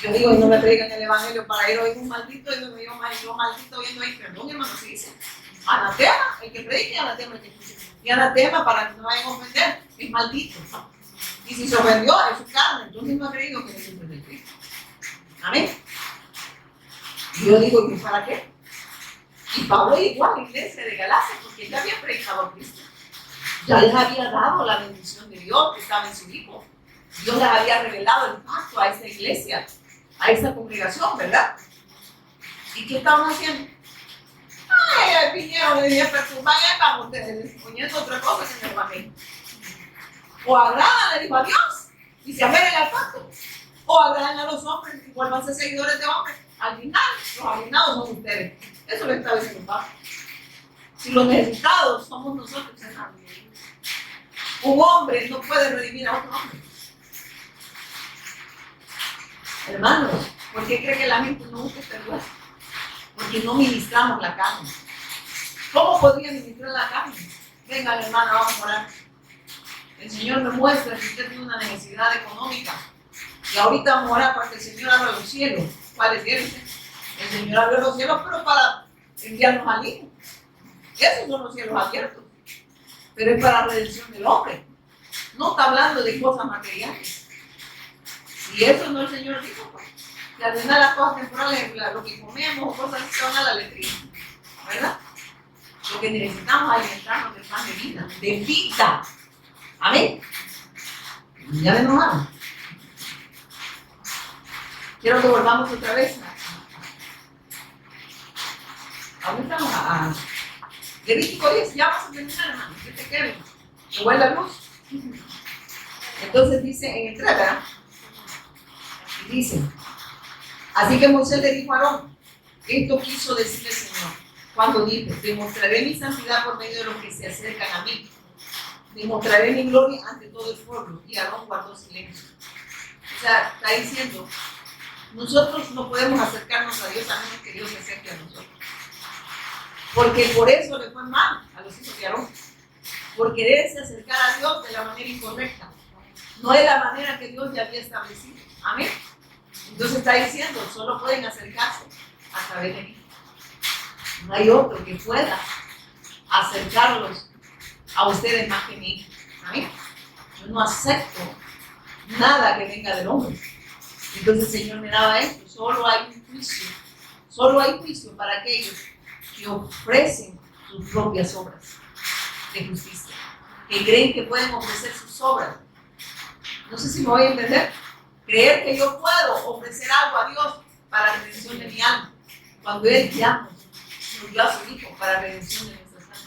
Yo digo, y no me predican el evangelio para ir a oír un maldito, y yo maldito viendo ahí, perdón, hermano, se dice. Anatema, el que predique, anatema el que escuche. Y anatema, para que no vayan a ofender, es maldito. Y si se ofendió, es su carne, entonces no ha creído que Jesús es el Cristo. Amén. Y yo digo, ¿y para qué? Y Pablo igual a la iglesia de Galacia, porque él ya había predicado a Cristo. Ya les había dado la bendición de Dios que estaba en su Hijo. Dios les había revelado el pacto a esta iglesia, a esta congregación, ¿verdad? ¿Y qué estaban haciendo? Ay, vinieron y perturban, ya están ustedes poniendo otra cosa que en el evangelio. O agradan, le dijo, a Dios y se aferren al pacto, o agradan a los hombres y vuelvan a ser seguidores de hombres. Al final, los alienados son ustedes. Eso le está diciendo Pablo. Si los necesitados somos nosotros, hermanos. Un hombre no puede redimir a otro hombre. Hermanos, ¿por qué cree que la gente no usa este lugar? Porque no ministramos la carne. ¿Cómo podría ministrar la carne? Venga, hermana, vamos a orar. El Señor me muestra que usted tiene una necesidad económica. Y ahorita vamos a orar para que el Señor abra los cielos. ¿Cuáles tienen? El Señor abrió los cielos, pero para enviarnos al Hijo. Esos son los cielos abiertos. Pero es para la redención del hombre. No está hablando de cosas materiales. Y eso no el Señor dijo, pues. que ordenar las cosas temporales, lo que comemos o cosas que van a la letrina, ¿verdad? Lo que necesitamos es alimentarnos de pan de vida, de vida. Amén. Ya me enojaron. Quiero que volvamos otra vez. Ahorita estamos a Levítico 10, ya vamos a terminar, hermano. ¿Qué te quiero? Igual la luz. Entonces dice en el 3, ¿verdad? Y dice, así que Moisés le dijo a Aarón, esto quiso decirle el Señor, cuando dijo, demostraré mi santidad por medio de los que se acercan a mí. Demostraré mi gloria ante todo el pueblo. Y Aarón guardó silencio. O sea, está diciendo, nosotros no podemos acercarnos a Dios a menos que Dios se acerque a nosotros. Porque por eso le fue mal a los hijos de Aarón. Por quererse acercar a Dios de la manera incorrecta. No es la manera que Dios ya había establecido. Amén. Entonces está diciendo, solo pueden acercarse a través de mí. No hay otro que pueda acercarlos a ustedes más que mí. Amén. Yo no acepto nada que venga del hombre. Entonces el Señor me daba esto. Solo hay un juicio. Solo hay juicio para aquellos que ofrecen sus propias obras de justicia. Que creen que pueden ofrecer sus obras. No sé si me voy a entender. Creer que yo puedo ofrecer algo a Dios para la redención de mi alma. Cuando Él ya nos dio a su Hijo para la redención de nuestras almas.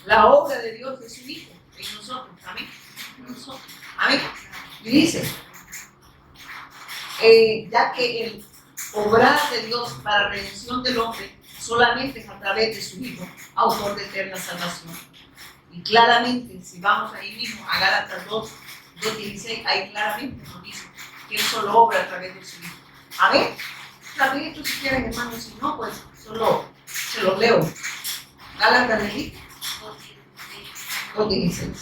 La obra de Dios es su Hijo en nosotros. Amén. Nosotros. Amén. Y dice, ya que el obrar de Dios para la redención del hombre solamente es a través de su Hijo, autor de eterna salvación. Y claramente, si vamos ahí mismo a Gálatas 2:16, ahí claramente nos dice que Él solo obra a través de su Hijo. Amén. Rapidito si quieren, hermanos, si no, pues solo se los leo. Gálatas 2:16.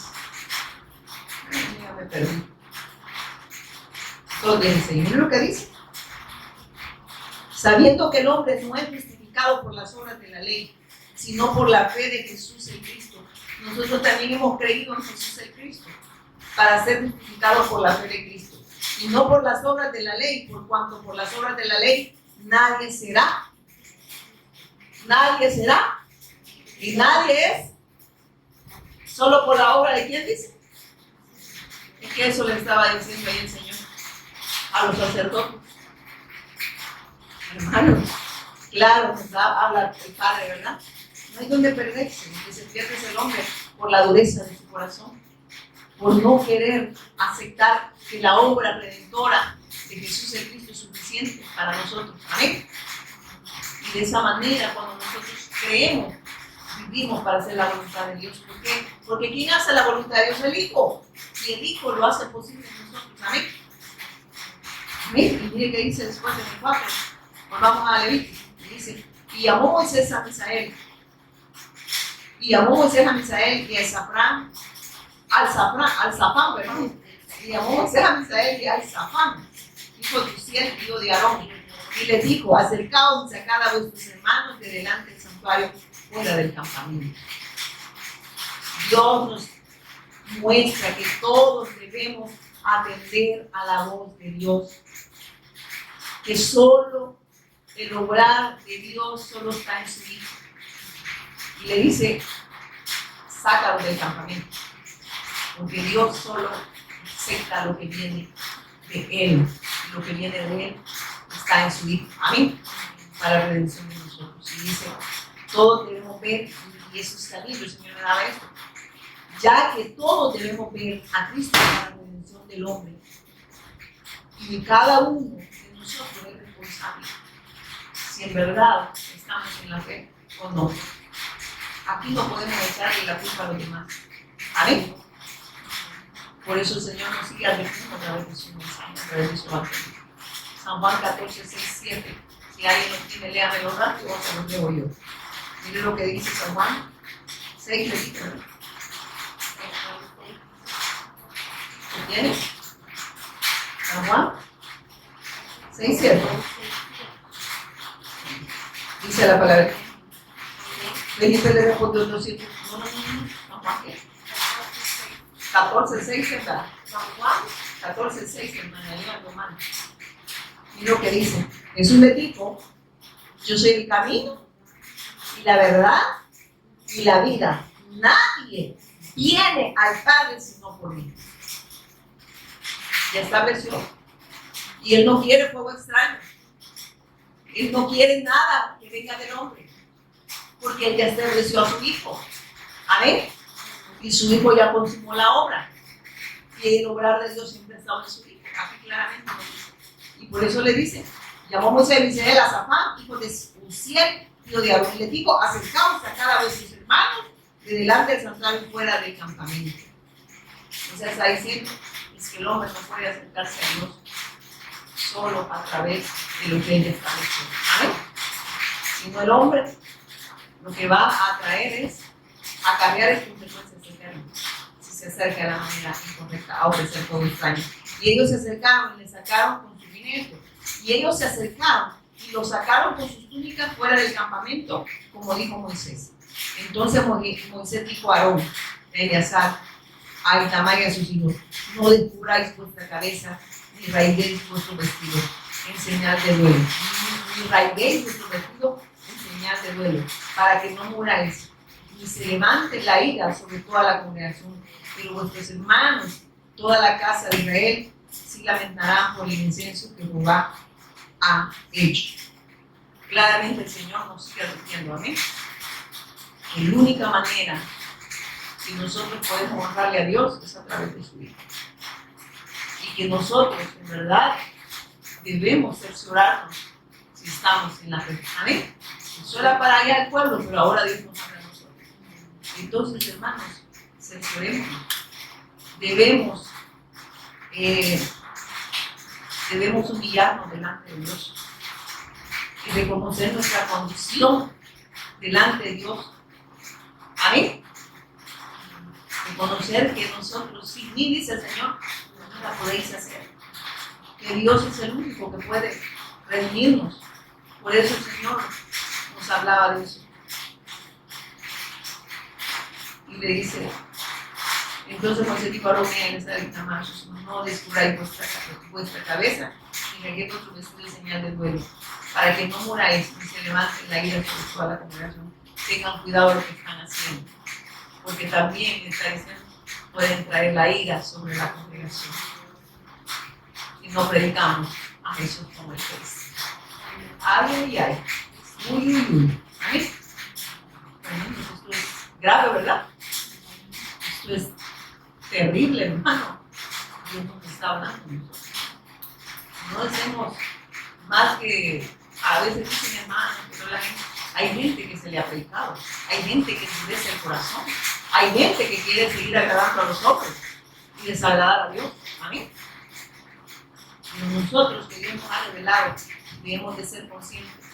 Ya me perdí. 2:16. Miren lo que dice. Sabiendo que el hombre no es justificado por las obras de la ley, sino por la fe de Jesús el Cristo. Nosotros también hemos creído en Jesús el Cristo para ser justificados por la fe de Cristo. Y no por las obras de la ley, por cuanto por las obras de la ley nadie será. Nadie será. Y nadie es. Solo por la obra de quién dice. Es que eso le estaba diciendo ahí el Señor a los sacerdotes. Hermanos, claro, nos habla el Padre, ¿verdad? No hay donde perderse, que se pierde el hombre por la dureza de su corazón, por no querer aceptar que la obra redentora de Jesús el Cristo es suficiente para nosotros. Amén. Y de esa manera, cuando nosotros creemos, vivimos para hacer la voluntad de Dios. ¿Por qué? Porque ¿quién hace la voluntad de Dios? El Hijo. Y el Hijo lo hace posible en nosotros. Amén. Amén. Y mire que dice después de el 4. Volvamos a Levítico. Dice, y llamó Moisés a Misael. Y llamó Moisés a Misael y a Zafán, perdón. Y llamó Moisés a Misael y a Zafán, hijo de Uziel, hijo de Aarón. Y les dijo, acercaos y sacad a vuestros hermanos de delante del santuario, fuera del campamento. Dios nos muestra que todos debemos atender a la voz de Dios. Que solo el obrar de Dios solo está en su Hijo. Y le dice, sácalo del campamento. Porque Dios solo acepta lo que viene de Él. Y lo que viene de Él está en su Hijo. Amén. Para la redención de nosotros. Y dice, todos debemos ver, y eso está lindo, el Señor me daba esto, ya que todos debemos ver a Cristo para la redención del hombre. Y cada uno de nosotros es responsable. Si en verdad estamos en la fe o no. Aquí no podemos echarle la culpa a los demás. Amén. Por eso el Señor nos sigue advirtiendo a través de su mensaje, a través de su evangelio. San Juan 14:6-7. Si alguien lo tiene, léamelo rápido o se lo leo yo. Mire lo que dice San Juan 6, le dice, ¿verdad? ¿Lo tiene? San Juan 6:7. Dice la palabra. Felipe le respondió 200. No, 14:6, ¿verdad? San Juan 14:6, hermana, lea algo mal. Y lo que dice, Jesús le dijo, yo soy el camino y la verdad y la vida. Nadie viene al Padre sino por mí. Ya estableció. Y Él no quiere fuego extraño. Él no quiere nada que venga del hombre. Porque Él ya estableció a su Hijo. Amén. Y su Hijo ya consumó la obra. Y el obrar de Dios siempre ha estado en su Hijo. Aquí claramente lo dice. Y por eso le dice, llamó a Moisés, dice él, a Zafán, hijo de Uziel, hijo de Aarón, y le dijo, acercaos a cada vez sus hermanos de delante del santuario y fuera del campamento. O sea, está diciendo, es que el hombre no puede acercarse a Dios solo a través de lo que Él estableció. ¿Amén? Sino el hombre lo que va a traer es acarrear el consecuencias eternas si se acerca de la manera incorrecta a ofrecer fuego extraño. Y ellos se acercaron y le sacaron con sufrimiento. Y ellos se acercaron y lo sacaron con sus túnicas fuera del campamento, como dijo Moisés. Entonces Moisés dijo a Aarón, a Eleazar, a Itamar y a sus hijos, no descubráis vuestra cabeza, ni raiguéis vuestro vestido en señal de duelo. Ni raiguéis vuestro vestido en señal de duelo, para que no muráis, ni se levante la ira sobre toda la congregación, pero vuestros hermanos, toda la casa de Israel, sí lamentarán por el incienso que Jehová ha hecho. Claramente el Señor nos sigue advirtiendo, amén. Que la única manera que nosotros podemos honrarle a Dios es a través de su Hijo. Y que nosotros, en verdad, debemos cerciorarnos si estamos en la fe. Amén. Eso era para allá el pueblo, pero ahora Dios nos habla a nosotros. Entonces, hermanos, cerciorémonos. Debemos humillarnos delante de Dios y reconocer nuestra condición delante de Dios. Amén. Reconocer que nosotros, sin mí, dice el Señor, no la podéis hacer. Que Dios es el único que puede reunirnos. Por eso el Señor nos hablaba de eso. Y le dice, entonces Moisés dijo a Aarón y a Eleazar, no descubráis vuestra cabeza, ni reguéis vuestro vestido de señal de duelo, para que no muráis ni se levanten la ira sobre toda la congregación. Tengan cuidado de lo que están haciendo, porque también está diciendo, pueden traer la ira sobre la congregación. Y no predicamos a Jesús como el Cristo. Ay, ay, ay. Uy, uy, uy. ¿Amén? Bueno, esto es grave, ¿verdad? Esto es terrible, hermano. Dios nos está hablando. No decimos más que a veces dicen hermano, pero hay gente que se le ha predicado, hay gente que endurece el corazón, hay gente que quiere seguir agradando a los hombres y desagradar a Dios. Amén. Pero nosotros que Dios nos ha revelado, debemos de ser conscientes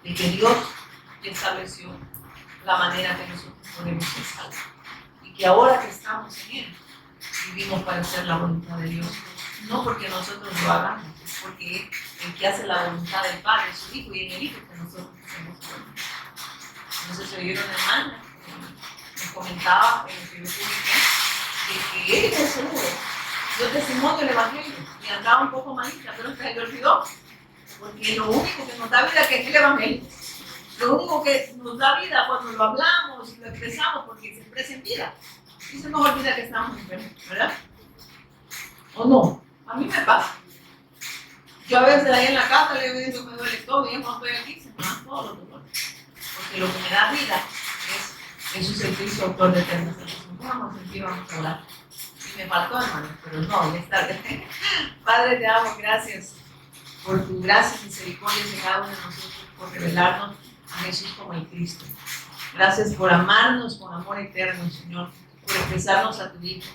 de que Dios estableció la manera que nosotros podemos ser salvos. Y que ahora que estamos en Él, vivimos para hacer la voluntad de Dios. No porque nosotros lo hagamos, es porque el que hace la voluntad del Padre es su Hijo y en el Hijo que nosotros hacemos la voluntad. Entonces se oyeron hermana, nos comentaba en lo que yo publiqué, de que él es seguro. Yo testimonio el Evangelio y andaba un poco malita, pero se le olvidó. Porque lo único que nos da vida es el Evangelio. Lo único que nos da vida cuando lo hablamos y lo expresamos, porque se expresa en vida. Y se nos olvida que estamos enfermos, ¿verdad? ¿O no? A mí me pasa. Yo a veces ahí en la casa le digo que me duele todo y yo cuando estoy aquí se me dan todos los dolores. Porque lo que me da vida es su servicio autor de eterna salvación. Vamos a sentir, vamos a hablar. Y me faltó, hermano, pero no, ya es tarde. Padre, te damos gracias por tu gracia y misericordia en cada uno de nosotros, por revelarnos a Jesús como el Cristo. Gracias por amarnos con amor eterno, Señor, por expresarnos a tu Hijo.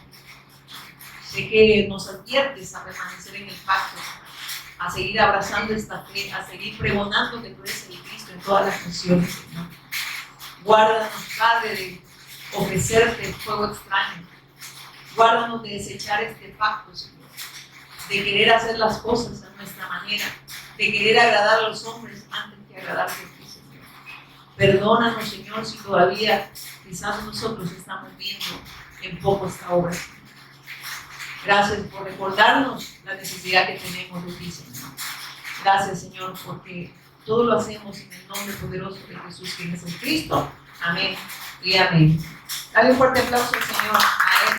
Sé que nos adviertes a permanecer en el pacto, a seguir abrazando esta fe, a seguir pregonando que tú eres el Cristo en todas las naciones, Señor. Guárdanos, Padre, de ofrecerte fuego extraño. Guárdanos de desechar este pacto, Señor, de querer hacer las cosas a nuestra manera, de querer agradar a los hombres antes que agradarte a ti, Señor. Perdónanos, Señor, si todavía quizás nosotros estamos viendo en poco esta obra. Gracias por recordarnos la necesidad que tenemos de ti, Señor. Gracias, Señor, porque todo lo hacemos en el nombre poderoso de Jesús, quien es el Cristo. Amén y amén. Dale un fuerte aplauso al Señor.